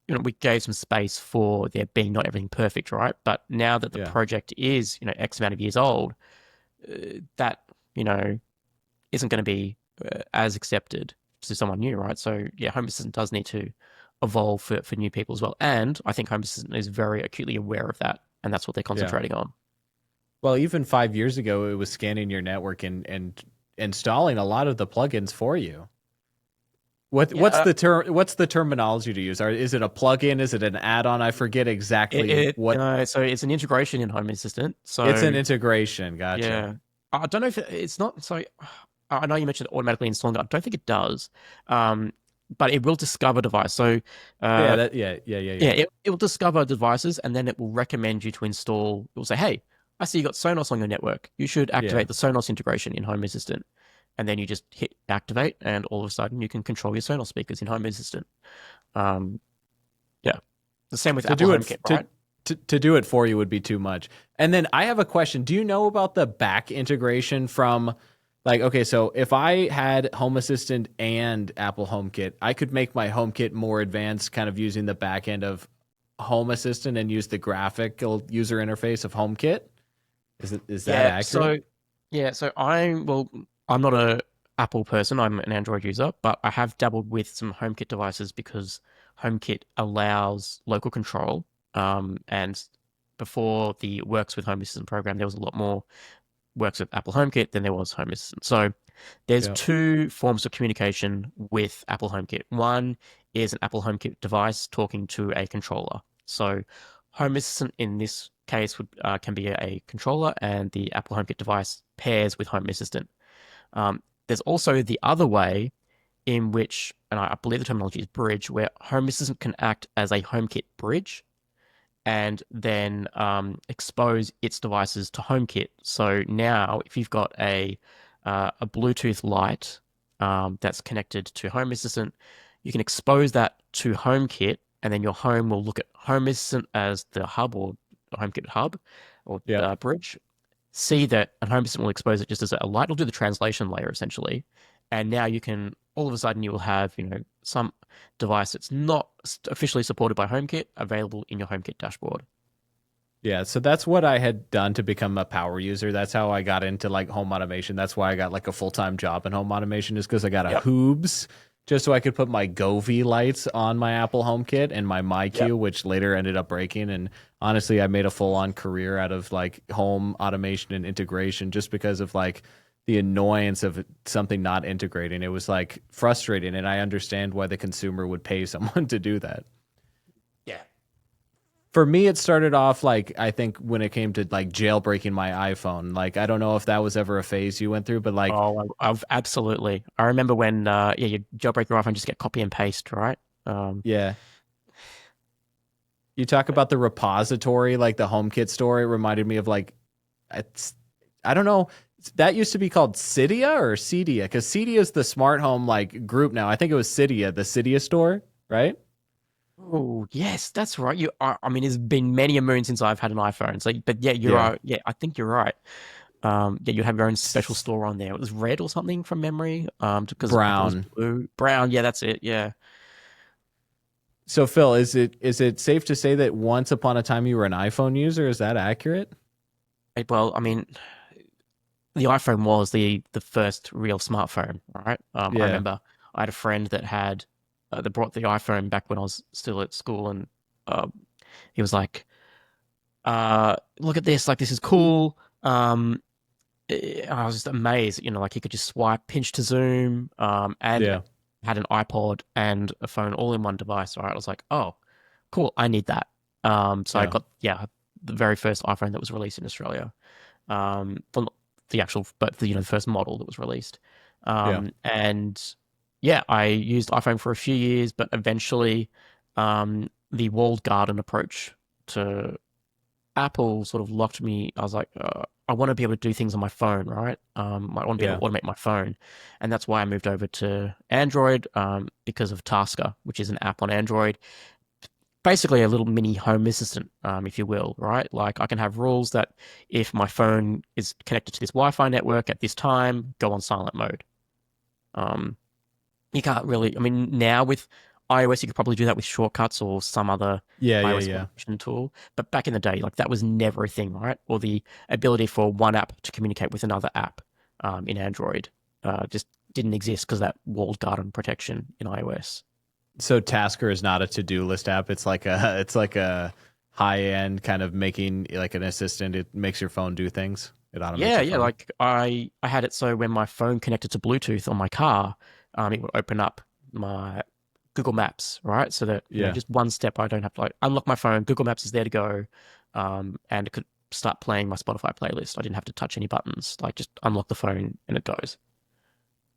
we gave some space for there being not everything perfect, right? But now that the Yeah. project is, X amount of years old, that, you know, isn't going to be as accepted to someone new, right? So yeah, Home Assistant does need to evolve for new people as well. And I think Home Assistant is very acutely aware of that, and that's what they're Yeah. concentrating on. Well, even 5 years ago, it was scanning your network and installing a lot of the plugins for you. What's Yeah, the term? What's the terminology to use? Is it a plugin? Is it an add-on? I forget exactly what. so it's an integration in Home Assistant. It's an So integration. Gotcha. yeah, I don't know if it's not. So I know you mentioned automatically installing it. I don't think it does, um, but it will discover device. So Yeah. uh, Yeah. yeah, it will discover devices, and then it will recommend you to install. It will say, "Hey, I see you got Sonos on your network. You should Yeah. activate the Sonos integration in Home Assistant." And then you just hit activate, and all of a sudden you can control your Sonos speakers in Home Assistant. Um, yeah, the same with To Apple do it HomeKit, to right? to do it for you would be too much. And then I have a question. Do you know about the back integration from, like, okay, so if I had Home Assistant and Apple HomeKit, I could make my HomeKit more advanced, kind of using the back end of Home Assistant and use the graphical user interface of HomeKit. Is that Yeah. accurate? So I'm not a Apple person. I'm an Android user, but I have dabbled with some HomeKit devices because HomeKit allows local control. And before the Works with Home Assistant program, there was a lot more Works with Apple HomeKit than there was Home Assistant. So there's Yeah. two forms of communication with Apple HomeKit. One is an Apple HomeKit device talking to a controller. So Home Assistant in this case can be a controller, and the Apple HomeKit device pairs with Home Assistant. There's also the other way in which, and I believe the terminology is bridge, where Home Assistant can act as a HomeKit bridge, and then expose its devices to HomeKit. So now, if you've got a Bluetooth light that's connected to Home Assistant, you can expose that to HomeKit, and then your home will look at Home Assistant as the hub or HomeKit hub or Yeah. bridge. See that, and Home Assistant will expose it just as a light. It'll do the translation layer essentially, and now you can all of a sudden you will have some device that's not officially supported by HomeKit available in your HomeKit dashboard. Yeah, so that's what I had done to become a power user. That's how I got into like home automation. That's why I got like a full-time job in home automation, is because I got a Yep. Hoobs just so I could put my Govee lights on my Apple HomeKit and my Yep. MyQ, which later ended up breaking. And honestly, I made a full-on career out of like home automation and integration just because of like the annoyance of something not integrating. It was like frustrating, and I understand why the consumer would pay someone to do that. Yeah. For me, it started off like, I think when it came to like jailbreaking my iPhone. Like, I don't know if that was ever a phase you went through, but like, Oh, I've absolutely. I remember when, yeah, you jailbreak your iPhone, just get copy and paste, right? Um, yeah, you talk about the repository, like the HomeKit store. It reminded me of like, it's, I don't know. That used to be called Cydia or Cedia, because Cedia is the smart home like group now. I think it was Cydia, the Cydia store, right? oh, yes, that's right. You are, I mean, it's been many a moon since I've had an iPhone. So, but yeah, you're Yeah. right. Yeah, I think you're right. Yeah, you have your own special store on there. It was red or something from memory. Because Apple was Brown. blue, brown. Yeah, that's it. Yeah. So Phil, is it safe to say that once upon a time you were an iPhone user? Is that accurate? Well, I mean, the iPhone was the first real smartphone, right? I Yeah. remember I had a friend that had that brought the iPhone back when I was still at school, and uh, he was like, "Look at this! Like this is cool." I was just amazed, like he could just swipe, pinch to zoom, and Yeah. had an iPod and a phone all in one device. Right? I was like, "Oh, cool! I need that." So I Yeah. got the very first iPhone that was released in Australia. Well, not the actual, but the first model that was released. Yeah. And yeah, I used iPhone for a few years, but eventually, the walled garden approach to Apple sort of locked me. I was like, I want to be able to do things on my phone, right? I want to be able Yeah. to automate my phone, and that's why I moved over to Android, because of Tasker, which is an app on Android, basically a little mini home assistant, if you will, right? Like I can have rules that if my phone is connected to this Wi-Fi network at this time, go on silent mode. Um, you can't really, I mean, now with iOS, you could probably do that with shortcuts or some other Yeah. Yeah. iOS Yeah. automation tool. But back in the day, like that was never a thing, right? Or the ability for one app to communicate with another app, in Android, just didn't exist because that walled garden protection in iOS. So Tasker is not a to-do list app. It's like a high-end kind of making like an assistant. It makes your phone do things. It automates Yeah, your yeah. phone. Like I had it so when my phone connected to Bluetooth on my car, it would open up my Google Maps, right? So that Yeah. just one step, I don't have to like unlock my phone. Google Maps is there to go, and it could start playing my Spotify playlist. I didn't have to touch any buttons. Like just unlock the phone and it goes.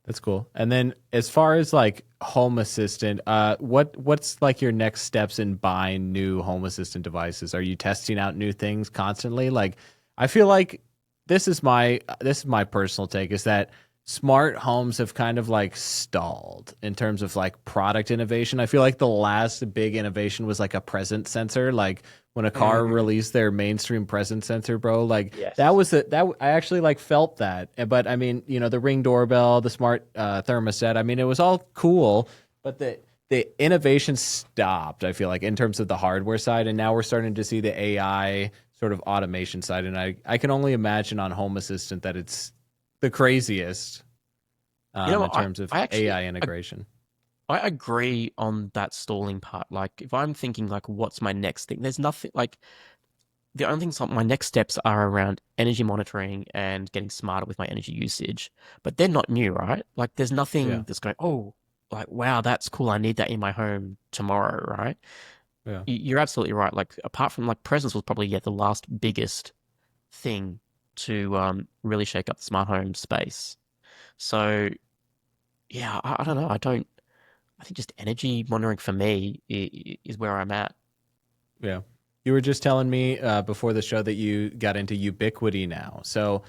That's cool. And then as far as like Home Assistant, what's like your next steps in buying new Home Assistant devices? Are you testing out new things constantly? Like I feel like this is my personal take, is that smart homes have kind of like stalled in terms of like product innovation. I feel like the last big innovation was like a presence sensor, like when a car Mm, released their mainstream presence sensor, bro. Like that yes. was that I actually like felt that. But I mean, the Ring doorbell, the smart thermostat, I mean, it was all cool, but the innovation stopped, I feel like, in terms of the hardware side, and now we're starting to see the AI sort of automation side, and I can only imagine on Home Assistant that it's the craziest in I terms of I actually AI integration. I agree on that stalling part. Like if I'm thinking like what's my next thing, there's nothing like the only things my next steps are around energy monitoring and getting smarter with my energy usage, but they're not new, right? Like there's Yeah, nothing that's going, oh, like, wow, that's cool. I need that in my home tomorrow, right? yeah, You're absolutely right. Like apart from like presence was probably the last biggest thing to really shake up the smart home space. So yeah, I don't know. I think just energy monitoring for me is where I'm at. yeah. You were just telling me before the show that you got into Ubiquiti now. So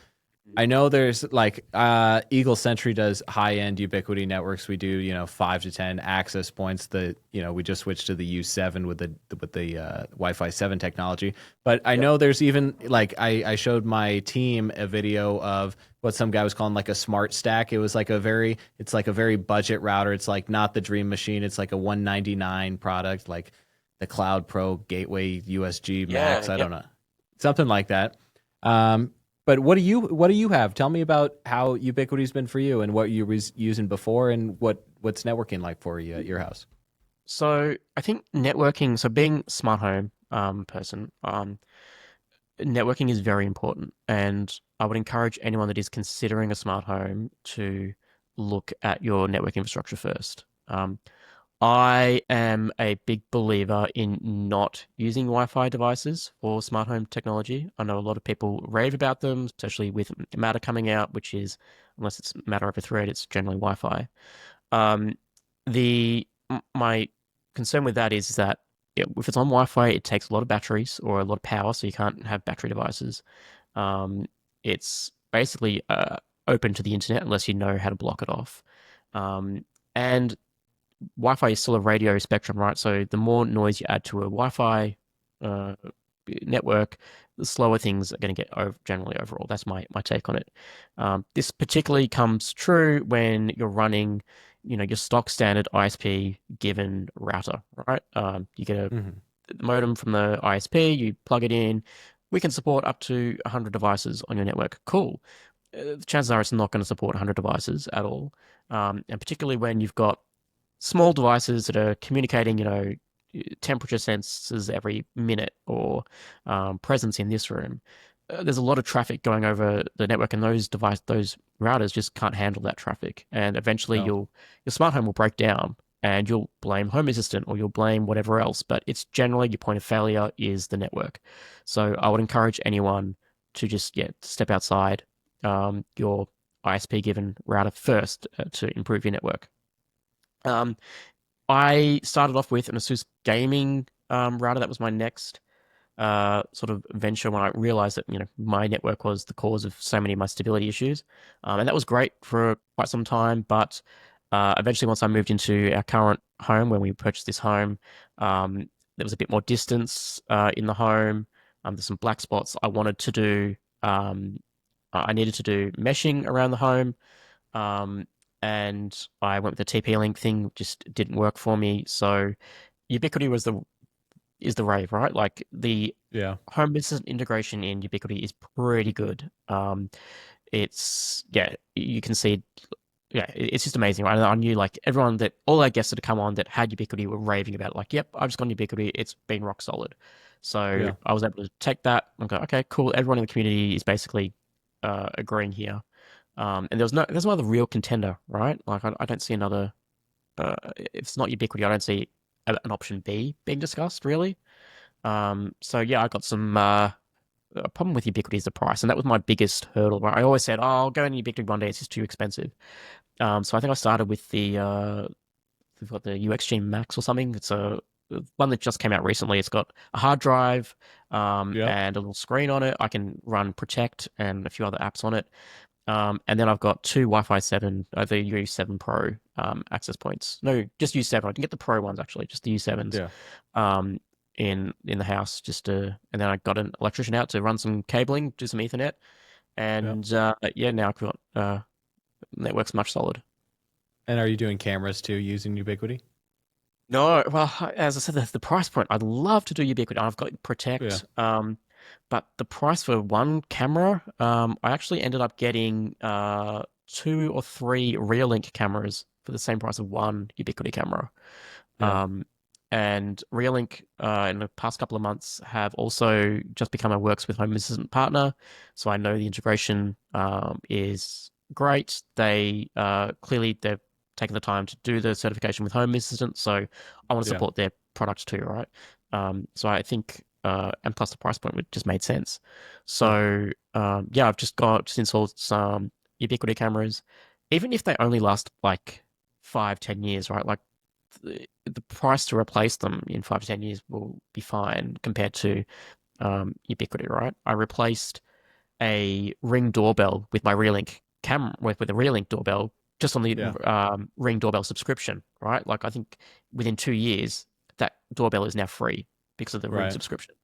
I know there's like Eagle Sentry does high end Ubiquiti networks. We do 5 to 10 access points. We just switched to the U7 with the Wi-Fi 7 technology. But I Yep. know there's even like I showed my team a video of what some guy was calling like a smart stack. It's like a very budget router. It's like not the dream machine. It's like a 199 product, like the Cloud Pro Gateway USG Yeah. Max. I Yep. don't know, something like that. Um, but what do you have? Tell me about how Ubiquiti's been for you and what you was using before and what's networking like for you at your house. So I think networking, so being smart home person, networking is very important, and I would encourage anyone that is considering a smart home to look at your network infrastructure first. I am a big believer in not using Wi-Fi devices for smart home technology. I know a lot of people rave about them, especially with Matter coming out, which is, unless it's Matter over Thread, it's generally Wi-Fi. Um, my concern with that is that if it's on Wi-Fi, it takes a lot of batteries or a lot of power, so you can't have battery devices. Um, it's basically open to the internet unless you know how to block it off. And Wi-Fi is still a radio spectrum, right? So the more noise you add to a Wi-Fi uh, network, the slower things are going to get generally overall. That's my take on it. This particularly comes true when you're running, your stock standard ISP given router, right? You get a Hmm. modem from the ISP, you plug it in. We can support up to 100 devices on your network. Cool. Chances are it's not going to support 100 devices at all. And particularly when you've got small devices that are communicating, temperature sensors every minute or presence in this room. There's a lot of traffic going over the network, and those routers just can't handle that traffic. And eventually, No. your smart home will break down, and you'll blame Home Assistant or you'll blame whatever else. But it's generally your point of failure is the network. So I would encourage anyone to just step outside your ISP given router first to improve your network. Um, I started off with an ASUS gaming router. That was my next sort of venture when I realized that my network was the cause of so many of my stability issues, and that was great for quite some time. But eventually, once I moved into our current home, when we purchased this home, there was a bit more distance in the home. There's some black spots. I needed to do meshing around the home. Um, and I went with the TP Link thing, just didn't work for me. So Ubiquiti is the rave, right? Like the Yeah. home business integration in Ubiquiti is pretty good. It's yeah, you can see, yeah, it's just amazing, right? And I knew like all our guests that had come on that had Ubiquiti were raving about it. Like, yep, I've just gone Ubiquiti, it's been rock solid. So Yeah. I was able to take that and go, okay, cool. Everyone in the community is basically agreeing here. And there's no other real contender, right? Like I don't see another. If it's not Ubiquiti, I don't see an option B being discussed really. So yeah, I got some. A problem with Ubiquiti is the price, and that was my biggest hurdle. Right? I always said, "Oh, I'll go into Ubiquiti one day. It's just too expensive." So I think I started with we've got the UXG Max or something. It's a one that just came out recently. It's got a hard drive, Yep. and a little screen on it. I can run Protect and a few other apps on it. And then I've got two Wi-Fi 7, the U7 Pro access points. No, just U7. I didn't get the Pro ones actually, just the U7s Yeah. um, in the house. And then I got an electrician out to run some cabling, do some Ethernet, Yep. and yeah, now I've got network's much solid. And are you doing cameras too using Ubiquiti? No, well, as I said, the price point. I'd love to do Ubiquiti. I've got Yeah. Protect, but the price for one camera, I actually ended up getting two or three Reolink cameras for the same price of one Ubiquiti camera. Yeah. Um, and Reolink, in the past couple of months, have also just become a Works with Home Assistant partner. So I know the integration is great. They've taken the time to do the certification with Home Assistant. So I want to Yeah. support their products too, right? So I think, and plus the price point would just made sense. Yeah. So yeah, I've just installed some Ubiquiti cameras, even if they only last like 5, 10 years, right? Like the price to replace them in 5 to 10 years will be fine compared to Ubiquiti, right? I replaced a Ring doorbell with my Reolink camera with a Reolink doorbell just on the Yeah. Ring doorbell subscription, right? Like I think within 2 years that doorbell is now free because of the Ring Right. subscription.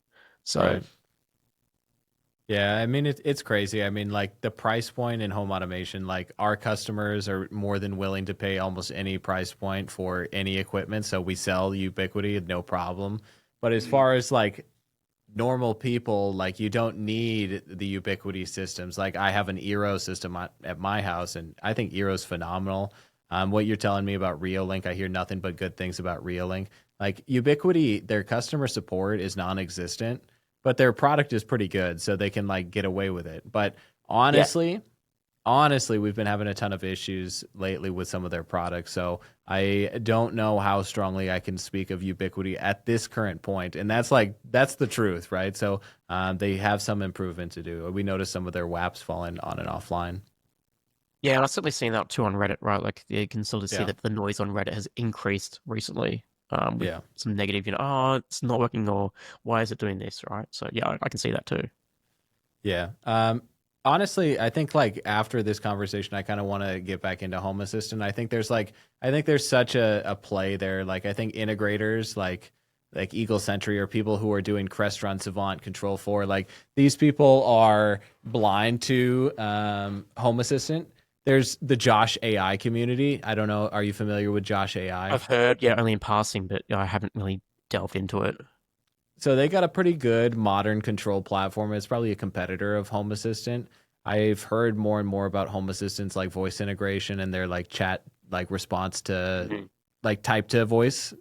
So Right. Yeah, I mean it's crazy. I mean, like the price point in home automation, like our customers are more than willing to pay almost any price point for any equipment. So we sell Ubiquiti, no problem. But as far as like normal people, like you don't need the Ubiquiti systems. Like I have an Eero system at my house, and I think Eero's phenomenal. What you're telling me about Reolink, I hear nothing but good things about Reolink. Like Ubiquiti, their customer support is non-existent, but their product is pretty good, so they can like get away with it. But yeah, honestly, honestly, we've been having a ton of issues lately with some of their products. So I don't know how strongly I can speak of Ubiquiti at this current point. And that's the truth, right? So they have some improvement to do. We noticed some of their WAPs falling on and offline. yeah, and I've certainly seen that too on Reddit, right? Like you can sort of see Yeah. that the noise on Reddit has increased recently, with Yeah. some negative, oh, it's not working, or why is it doing this, right? So yeah, I can see that too. Yeah. Honestly, I think like after this conversation, I kind of want to get back into Home Assistant. I think there's such a play there. Like, I think integrators like Eagle Sentry or people who are doing Crestron Savant Control 4, like these people are blind to Home Assistant. There's the Josh AI community. I don't know. Are you familiar with Josh AI? I've heard, yeah, only in passing, but I haven't really delved into it. So they got a pretty good modern control platform. It's probably a competitor of Home Assistant. I've heard more and more about Home Assistants like voice integration and their like chat like response to Mhm. like type to voice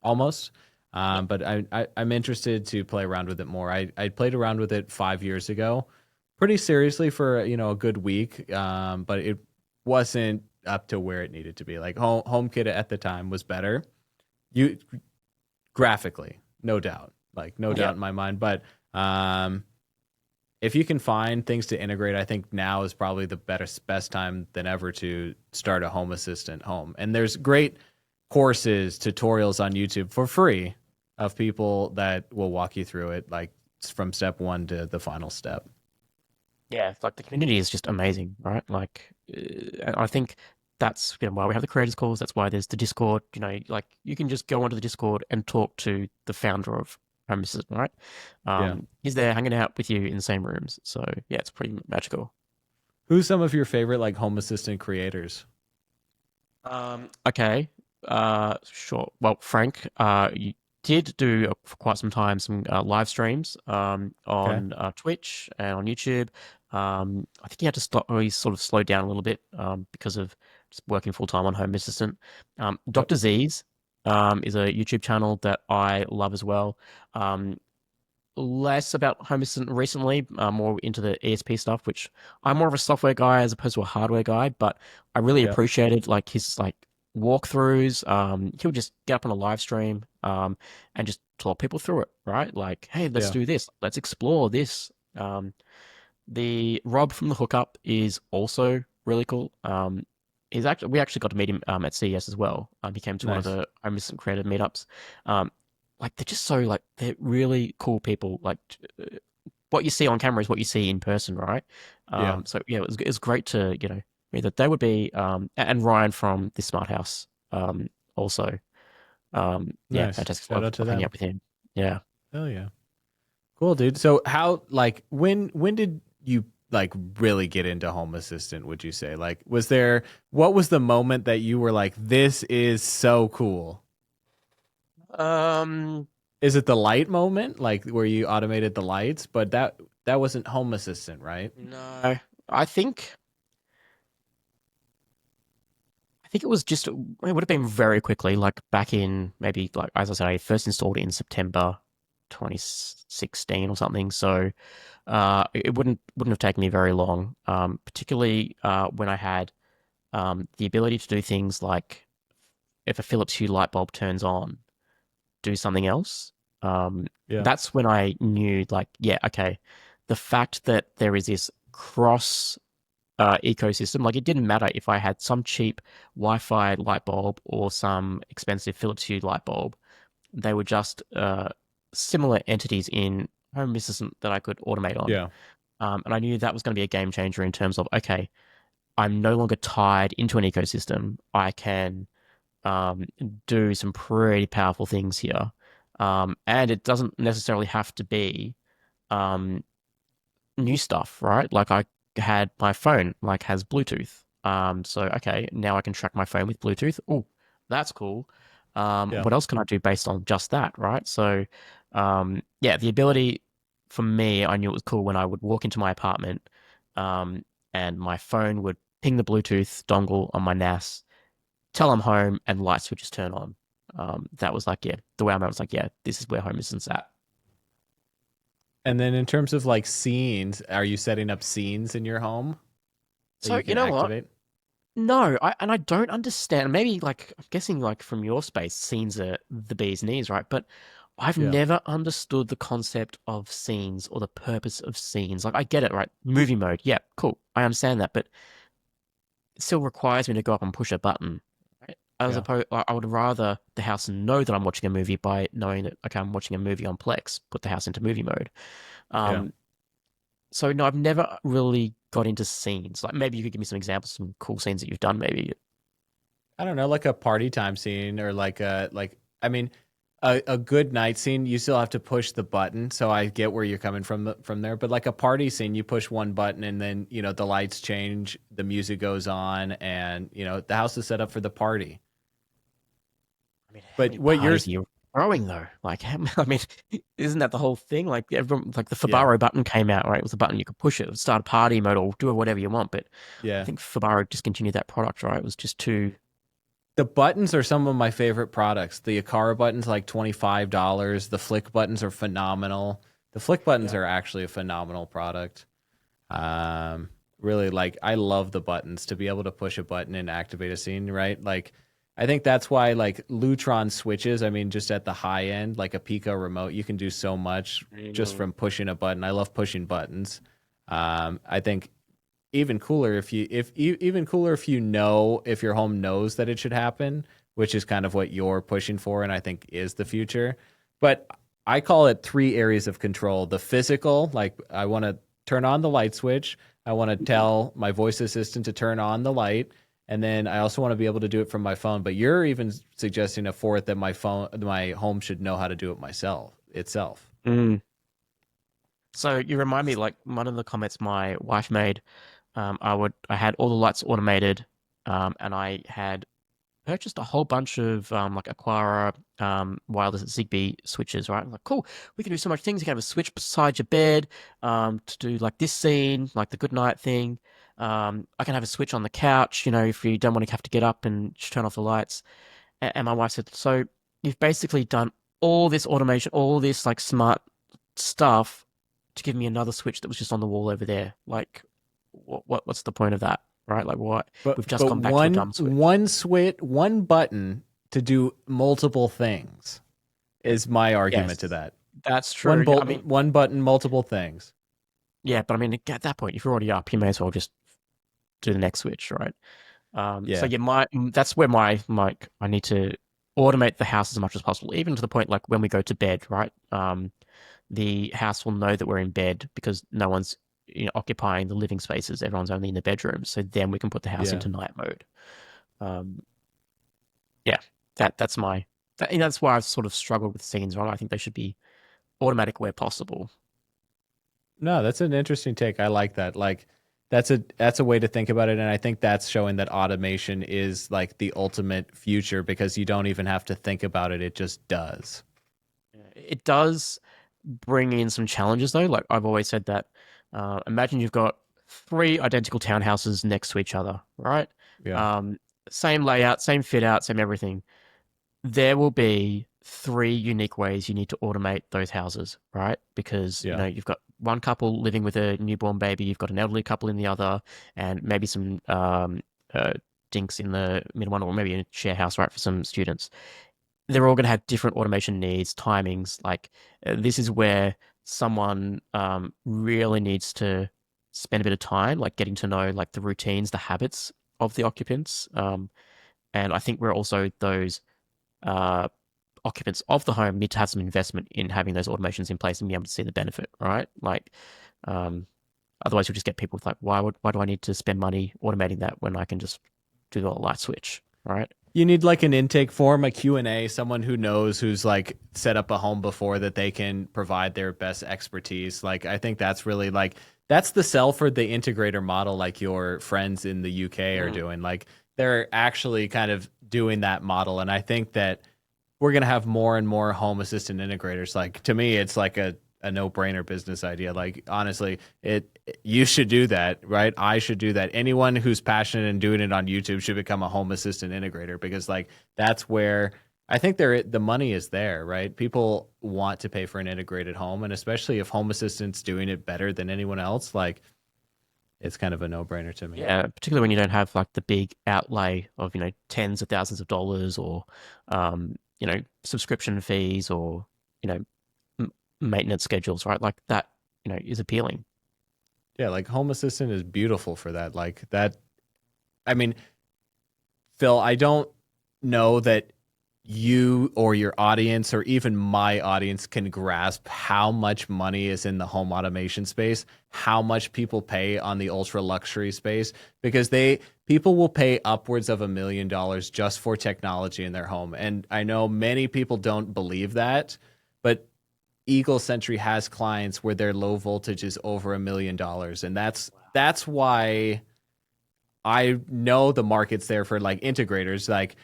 almost. Yeah. But I'm interested to play around with it more. I played around with it 5 years ago, pretty seriously for a good week. But it wasn't up to where it needed to be. Like HomeKit at the time was better. You graphically, no doubt, like no Yeah. doubt in my mind. But if you can find things to integrate, I think now is probably the best time than ever to start a Home Assistant home. And there's great courses, tutorials on YouTube for free of people that will walk you through it, like from step one to the final step. Yeah, like the community is just amazing, right? Like, and I think that's why we have the creators calls. That's why there's the Discord. Like you can just go onto the Discord and talk to the founder of Home Assistant, right? Yeah. He's there hanging out with you in the same rooms. So yeah, it's pretty magical. Who's some of your favorite like Home Assistant creators? Okay. Sure. Well, Frank, you did do for quite some time some live streams Okay. on Twitch and on YouTube. I think he had to stop, or he sort of slowed down a little bit because of just working full time on Home Assistant. Yep. Dr. Z's is a YouTube channel that I love as well. Um, Less about Home Assistant recently, more into the ESP stuff, which I'm more of a software guy as opposed to a hardware guy, but I really Yep. appreciated like his like walkthroughs. He'll just get up on a live stream and just talk people through it, right? Like, hey, let's Yeah. do this, let's explore this. The Rob from the Hookup is also really cool. We actually got to meet him at CES as well. He came to one of Nice. the Home Assistant creator meetups. Um, like they're just so like they're really cool people. Like what you see on camera is what you see in person, right? Yeah. So yeah, it was great to meet that. They would be and Ryan from the Smart House also. Yeah, Nice. fantastic. Shout out to Love hanging them. out with him. Yeah. Oh yeah. Cool, dude. So how like when did you like really get into Home Assistant, would you say? Like what was the moment that you were like, this is so cool? Um, Is it the light moment, like where you automated the lights? But that wasn't Home Assistant, right? no, I think I think it was just it would have been very quickly, like back in maybe like as I said, I first installed it in September 2016 or something. So it wouldn't have taken me very long. Particularly when I had the ability to do things like if a Philips Hue light bulb turns on, do something else. Yeah. That's when I knew, like, yeah, okay, the fact that there is this cross ecosystem. Like it didn't matter if I had some cheap Wi-Fi light bulb or some expensive Philips Hue light bulb. They were just similar entities in Home Assistant that I could automate on. Yeah. And I knew that was going to be a game changer in terms of, okay, I'm no longer tied into an ecosystem. I can um, do some pretty powerful things here. And it doesn't necessarily have to be um, new stuff, right? Like I had my phone like has Bluetooth. So okay, now I can track my phone with Bluetooth. Oh, that's cool. Yeah. What else can I do based on just that, right? So, yeah, the ability for me, I knew it was cool when I would walk into my apartment, um, and my phone would ping the Bluetooth dongle on my NAS, tell I'm home, and lights would just turn on. That was like, yeah, the way I was like, yeah, this is where home assistant's at. And then in terms of like scenes, are you setting up scenes in your home that So you you can know what? activate? No, I don't understand. Maybe like I'm guessing like from your space, scenes are the bee's knees, right? But I've Yeah. never understood the concept of scenes or the purpose of scenes. Like I get it, right? Movie mode, yeah, cool. I understand that, but it still requires me to go up and push a button. Right? As Yeah. opposed, I would rather the house know that I'm watching a movie by knowing that okay, I'm watching a movie on Plex. Put the house into movie mode. Yeah. Um, so no, I've never really got into scenes. Like maybe you could give me some examples, some cool scenes that you've done, maybe. I don't know, like a party time scene or like a like I mean a good night scene, you still have to push the button. So I get where you're coming from from there. But like a party scene, you push one button and then, you know, the lights change, the music goes on, and you know, the house is set up for the party. I mean, how But many what parties are yours you throwing though? Like, I mean, isn't that the whole thing? Like, everyone, like the yeah, Fabaro button came out, right? It was a button you could push it, it would start a party mode or do whatever you want. But I yeah. think Fabaro discontinued that product, right? It was just too. The buttons are some of my favorite products. The Akara buttons like $25. The Flick buttons are phenomenal. The Flick buttons Yeah. are actually a phenomenal product. Um, really, like I love the buttons to be able to push a button and activate a scene, right? Like I think that's why like Lutron switches, I mean just at the high end, like a Pico remote, you can do so much just Mm. from pushing a button. I love pushing buttons. I think even cooler if even cooler if you know if your home knows that it should happen, which is kind of what you're pushing for and I think is the future. But I call it three areas of control. The physical, like I want to turn on the light switch. I want to tell my voice assistant to turn on the light. And then I also want to be able to do it from my phone. But you're even suggesting a fourth that my home should know how to do it myself itself. Mm. So you remind me, like one of the comments my wife made. I had all the lights automated, and I had purchased a whole bunch of like Aquara wireless Zigbee switches, right? I'm like, cool, we can do so much things. You can have a switch beside your bed to do like this scene, like the good night thing. I can have a switch on the couch, you know, if you don't want to have to get up and just turn off the lights. And my wife said, so you've basically done all this automation, all this like smart stuff to give me another switch that was just on the wall over there. Like, what's the point of that, right? Like, what? We've just But gone back to a dumb switch. one switch, one button to do multiple things is my argument to Yes, that. that's true. Yeah, I mean, One button, multiple things. yeah, but I mean, at that point, if you're already up, you may as well just do the next switch, right? So Yeah, yeah, that's where my I need to automate the house as much as possible, even to the point like when we go to bed, right? The house will know that we're in bed because no one's occupying the living spaces. Everyone's only in the bedroom. So then we can put the house yeah. into night mode. Um, yeah, that's my that's why I've sort of struggled with scenes. Right, I think they should be automatic where possible. No, that's an interesting take. I like that. Like that's a way to think about it, and I think that's showing that automation is like the ultimate future because you don't even have to think about it; it just does. It does bring in some challenges though. Like I've always said that. Imagine you've got three identical townhouses next to each other, right? Yeah, Um, Same layout, same fit out, same everything. There will be three unique ways you need to automate those houses, right? Because yeah, you've got one couple living with a newborn baby, you've got an elderly couple in the other, and maybe some uh, dinks in the middle one, or maybe a share house, right, for some students. They're all going to have different automation needs, timings. Like this is where someone really needs to spend a bit of time like getting to know like the routines, the habits of the occupants. And I think we're also those uh, occupants of the home need to have some investment in having those automations in place and be able to see the benefit, right? Like, um, otherwise you'll just get people with like, why do I need to spend money automating that when I can just do the light switch, right? You need like an intake form, a Q&A, someone who knows, who's like set up a home before, that they can provide their best expertise. Like, I think that's really like, that's the sell for the integrator model, like your friends in the UK are doing. Like, they're actually kind of doing that model. And I think that we're going to have more and more home assistant integrators. Like, to me, it's like a no-brainer business idea. Like, honestly, you should do that, right? I should do that. Anyone who's passionate and doing it on YouTube should become a home assistant integrator, because like that's where I think the money is there, right? People want to pay for an integrated home, and especially if home assistant's doing it better than anyone else, like it's kind of a no-brainer to me. Yeah, particularly when you don't have like the big outlay of, tens of thousands of dollars or, subscription fees or, you know, maintenance schedules, right? Like that, is appealing. Yeah, like home assistant is beautiful for that. Like that, I mean, Phil, I don't know that you or your audience or even my audience can grasp how much money is in the home automation space, how much people pay on the ultra luxury space, because people will pay upwards of $1 million just for technology in their home. And I know many people don't believe that, but Eagle Sentry has clients where their low voltage is over $1 million. And that's why I know the market's there for like integrators. Like,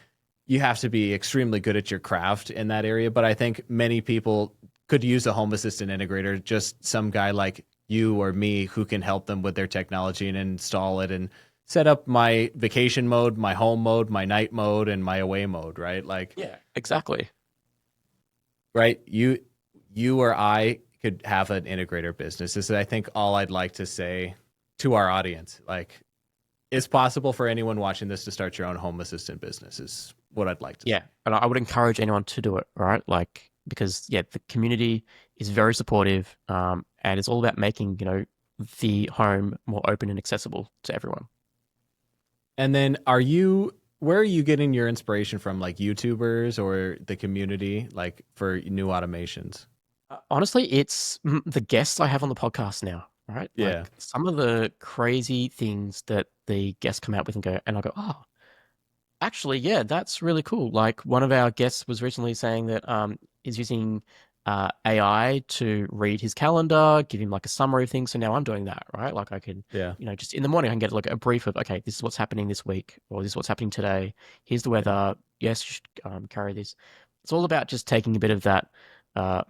you have to be extremely good at your craft in that area. But I think many people could use a home assistant integrator, just some guy like you or me who can help them with their technology and install it and set up my vacation mode, my home mode, my night mode, and my away mode, right? Like, Yeah, exactly. right? You or I could have an integrator business. This is, I think, all I'd like to say to our audience. Like, it's possible for anyone watching this to start your own home assistant business, is what I'd like to Yeah, say. and I would encourage anyone to do it, right? Like, because yeah, the community is very supportive, and it's all about making, the home more open and accessible to everyone. And then where are you getting your inspiration from? Like YouTubers or the community, like for new automations? Honestly, it's the guests I have on the podcast now, right? Yeah. Like some of the crazy things that the guests come out with and I go, oh, actually, yeah, that's really cool. Like one of our guests was recently saying that is using AI to read his calendar, give him like a summary of things. So now I'm doing that, right? Like I can, Yeah. just in the morning I can get like a brief of, okay, this is what's happening this week, or this is what's happening today. Here's the Yeah. weather. Yes, you should carry this. It's all about just taking a bit of that uh,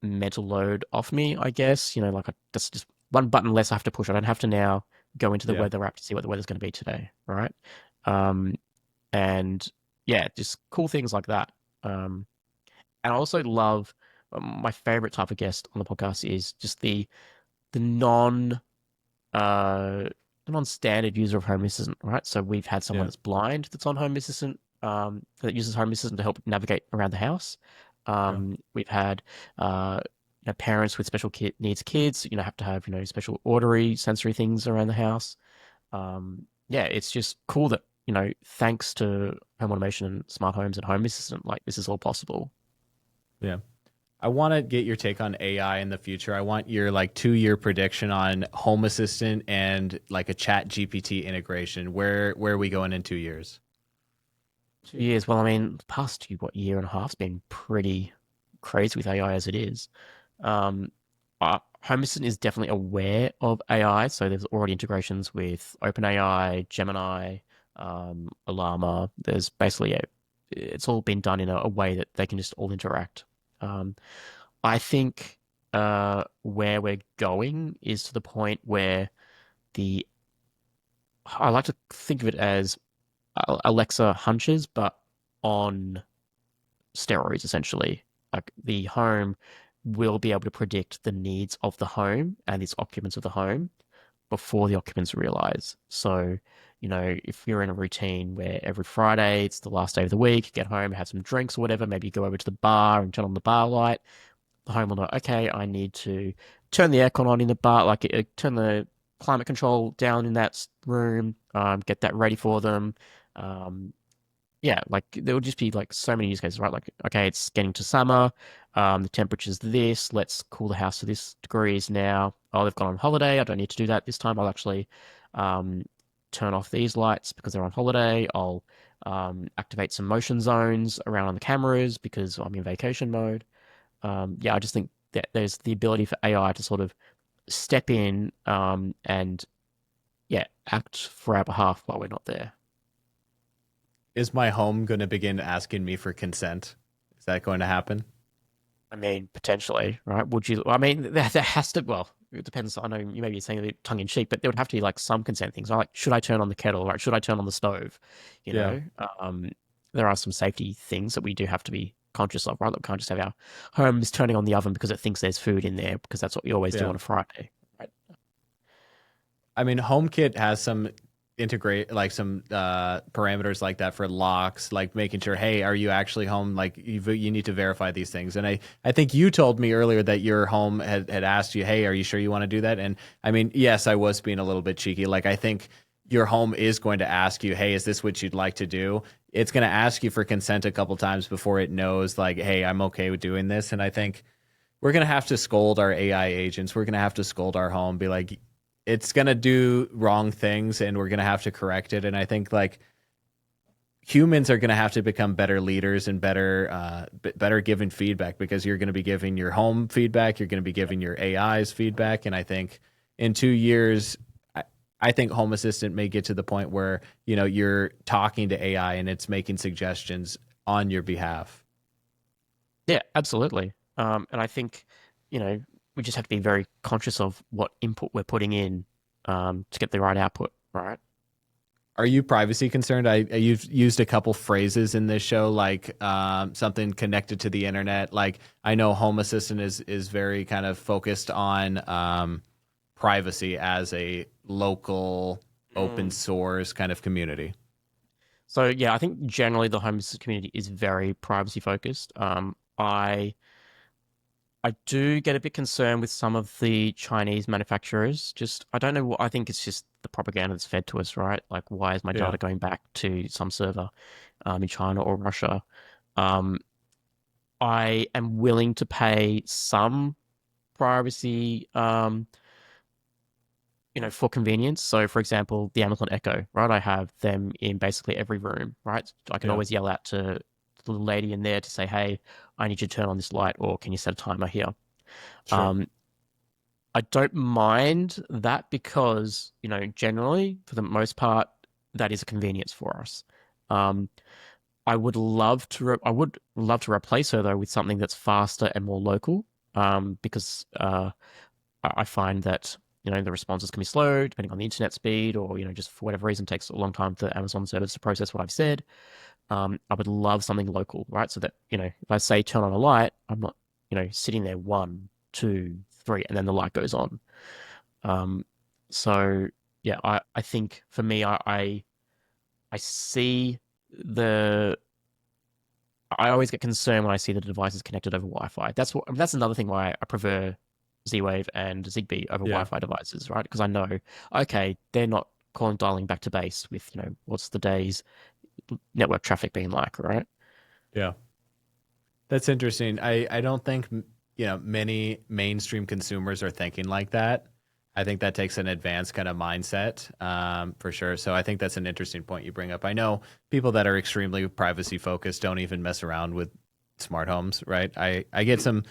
mental load off me, I guess. Like just one button less I have to push. I don't have to now go into the Yeah. weather app to see what the weather's going to be today, right? Um, and yeah, just cool things like that. And I also love my favorite type of guest on the podcast is just the uh non-standard user of Home Assistant, right? So we've had someone Yeah. that's blind that's on Home Assistant, that uses Home Assistant to help navigate around the house. Yeah. We've had parents with special needs kids, have to have special auditory sensory things around the house. Yeah, it's just cool that, thanks to home automation and smart homes and Home Assistant, like this is all possible. Yeah. I want to get your take on AI in the future. I want your like 2-year prediction on Home Assistant and like a Chat GPT integration. Where are we going in 2 years? 2 years. Well, I mean, the past year and a half's been pretty crazy with AI as it is. Um, Home Assistant is definitely aware of AI, so there's already integrations with OpenAI, Gemini, Llama. There's basically it's all been done in a way that they can just all interact. Um, I think where we're going is to the point where the I like to think of it as Alexa hunches, but on steroids, essentially. Like the home will be able to predict the needs of the home and its occupants of the home before the occupants realize. So, if you're in a routine where every Friday it's the last day of the week, you get home, have some drinks or whatever, maybe you go over to the bar and turn on the bar light, the home will know, okay, I need to turn the aircon on in the bar, like turn the climate control down in that room, get that ready for them. Um, yeah, like there would just be like so many use cases, right? Like, okay, it's getting to summer, the temperature's this, let's cool the house to this degrees now. Oh, they've gone on holiday. I don't need to do that this time. I'll actually um, turn off these lights because they're on holiday. I'll activate some motion zones around on the cameras because I'm in vacation mode. Yeah, I just think that there's the ability for AI to sort of step in and yeah, act for our behalf while we're not there. Is my home going to begin asking me for consent? Is that going to happen? I mean, potentially, right? Would you? I mean, there has to. Well, it depends. I know you may be saying it tongue in cheek, but there would have to be like some consent things. Like, should I turn on the kettle? Right? Should I turn on the stove? You Yeah. know, there are some safety things that we do have to be conscious of, right? Like, we can't just have our homes turning on the oven because it thinks there's food in there, because that's what we always do Yeah. on a Friday, right? I mean, HomeKit has some integrate like some parameters like that for locks, like making sure, hey, are you actually home? Like you need to verify these things. And I think you told me earlier that your home had asked you, hey, are you sure you want to do that? And I mean, yes, I was being a little bit cheeky. Like I think your home is going to ask you, hey, is this what you'd like to do? It's going to ask you for consent a couple times before it knows, like, hey, I'm okay with doing this. And I think we're going to have to scold our AI agents. We're going to have to scold our home, be like, it's going to do wrong things and we're going to have to correct it. And I think like humans are going to have to become better leaders and better giving feedback, because you're going to be giving your home feedback. You're going to be giving your AI's feedback. And I think in 2 years, I think Home Assistant may get to the point where, you know, you're talking to AI and it's making suggestions on your behalf. Yeah, absolutely. And I think, you know, we just have to be very conscious of what input we're putting in to get the right output, right? Are you privacy concerned? You've used a couple phrases in this show, like something connected to the internet. Like I know Home Assistant is very kind of focused on privacy as a local open Mm. source kind of community. So yeah, I think generally the homeless community is very privacy focused. I do get a bit concerned with some of the Chinese manufacturers. Just I don't know what I think it's just the propaganda that's fed to us, right? Like why is my Yeah, data going back to some server in China or Russia? Um, I am willing to pay some privacy for convenience. So, for example, the Amazon Echo, right? I have them in basically every room, right? I can yeah, always yell out to the little lady in there to say, "Hey, I need you to turn on this light, or can you set a timer here?" sure. Um, I don't mind that because, generally, for the most part, that is a convenience for us. Um, I would love to replace her though with something that's faster and more local, because I find that the responses can be slow depending on the internet speed, or just for whatever reason takes a long time for Amazon servers to process what I've said. I would love something local, right? So that if I say turn on a light, I'm not sitting there 1, 2, 3, and then the light goes on. Um, so yeah, I think for me, I see the I always get concerned when I see the devices connected over Wi-Fi. That's another thing why I prefer Z-Wave and Zigbee over Yeah, Wi-Fi devices, right? Because I know, okay, they're not dialing back to base with, what's the day's network traffic being like, right? yeah. That's interesting. I don't think many mainstream consumers are thinking like that. I think that takes an advanced kind of mindset, for sure. So I think that's an interesting point you bring up. I know people that are extremely privacy focused don't even mess around with smart homes, right? I get some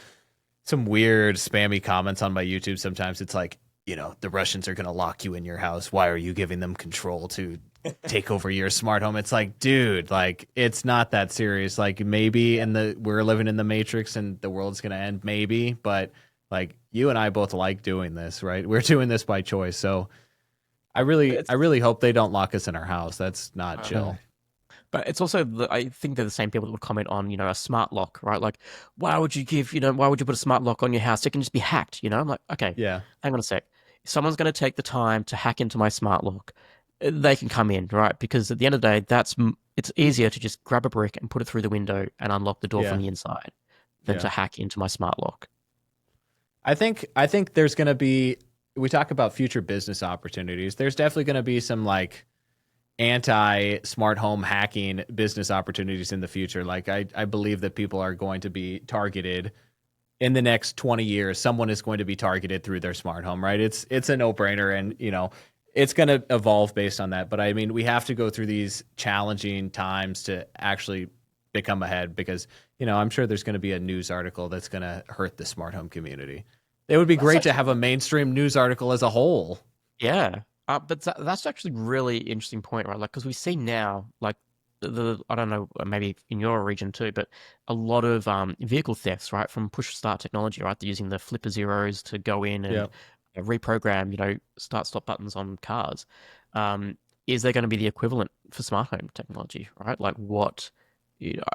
weird spammy comments on my YouTube sometimes. It's like, the Russians are going to lock you in your house. Why are you giving them control to take over your smart home? It's like, dude, like it's not that serious. Like maybe we're living in the matrix and the world's going to end maybe, but like you and I both like doing this, right? We're doing this by choice. So I It's really hope they don't lock us in our house. That's not I know. chill. But it's also I think they're the same people that would comment on, a smart lock, right? Like, why would you put a smart lock on your house? It can just be hacked, I'm like, okay, Yeah. hang on a sec. If someone's going to take the time to hack into my smart lock, they can come in, right? Because at the end of the day, it's easier to just grab a brick and put it through the window and unlock the door from Yeah. the inside than Yeah. to hack into my smart lock. I think there's going to be we talk about future business opportunities, there's definitely going to be some like anti smart home hacking business opportunities in the future. Like I believe that people are going to be targeted in the next 20 years. Someone is going to be targeted through their smart home, right? It's a no-brainer, and it's going to evolve based on that. But I mean, we have to go through these challenging times to actually become ahead, because I'm sure there's going to be a news article that's going to hurt the smart home community. It would be That's great to actually have a mainstream news article as a whole. Yeah, but that's actually really interesting point, right? Like, because we see now, like I don't know, maybe in your region too, but a lot of vehicle thefts, right, from push start technology, right? They're using the flipper zeros to go in and Yeah. reprogram, start stop buttons on cars. Um, is there going to be the equivalent for smart home technology, right? Like what?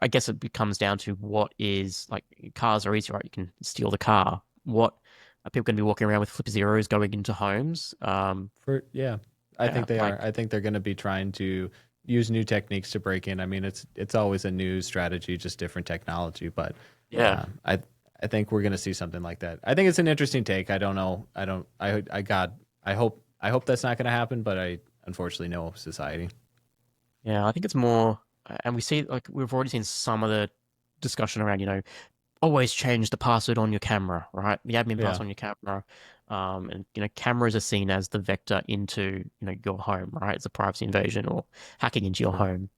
I guess it comes down to what is like cars are easy, right? You can steal the car. What are people going to be walking around with flip zeros going into homes? I Yeah, think they are. like I think they're going to be trying to use new techniques to break in. I mean, it's always a new strategy, just different technology. But yeah, I think we're going to see something like that. I think it's an interesting take. I don't know. I don't. I hope that's not going to happen. But I unfortunately know society. yeah. I think it's more, and we see like we've already seen some of the discussion around, always change the password on your camera, right? The admin Yeah. password on your camera. And cameras are seen as the vector into your home, right? It's a privacy invasion or hacking into your True. home.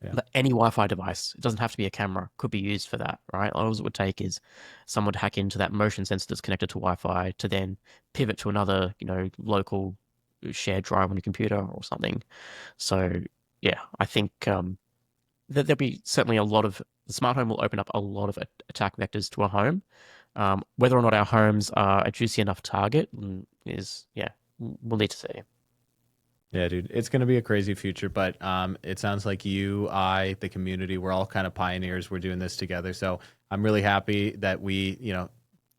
Yeah. But any Wi-Fi device, it doesn't have to be a camera, could be used for that, right? All it would take is someone to hack into that motion sensor that's connected to Wi-Fi to then pivot to another, local shared drive on your computer or something. So yeah, I think that there'll be certainly a lot of the smart home will open up a lot of attack vectors to a home. Whether or not our homes are a juicy enough target is, yeah, we'll need to see. Yeah, dude, it's going to be a crazy future, but it sounds like you, I, the community, we're all kind of pioneers. We're doing this together. So I'm really happy that we,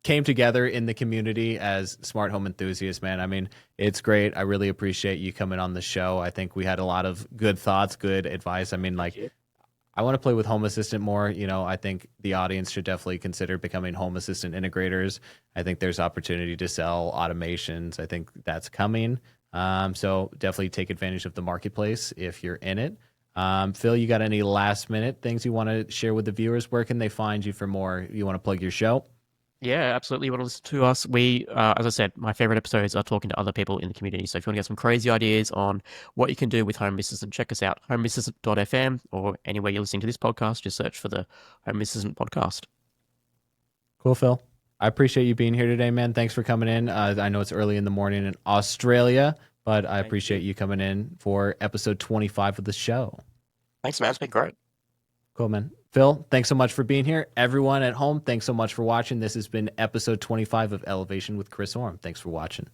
came together in the community as smart home enthusiasts, man. I mean, it's great. I really appreciate you coming on the show. I think we had a lot of good thoughts, good advice. I mean, Thank like, you. I want to play with Home Assistant more. I think the audience should definitely consider becoming Home Assistant integrators. I think there's opportunity to sell automations. I think that's coming. So definitely take advantage of the marketplace if you're in it. Phil, you got any last minute things you want to share with the viewers? Where can they find you for more? You want to plug your show? Yeah, absolutely. You want to listen to us? We, as I said, my favorite episodes are talking to other people in the community. So if you want to get some crazy ideas on what you can do with Home Assistant, check us out, homeassistant.fm, or anywhere you're listening to this podcast, just search for the Home Assistant podcast. Cool, Phil. I appreciate you being here today, man. Thanks for coming in. I know it's early in the morning in Australia, but I Thank appreciate you. you coming in for episode 25 of the show. Thanks, man. It's been great. Cool, man. Phil, thanks so much for being here. Everyone at home, thanks so much for watching. This has been episode 25 of Elevation with Chris Orm. Thanks for watching.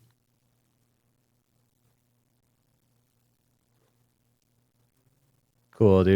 Cool, dude.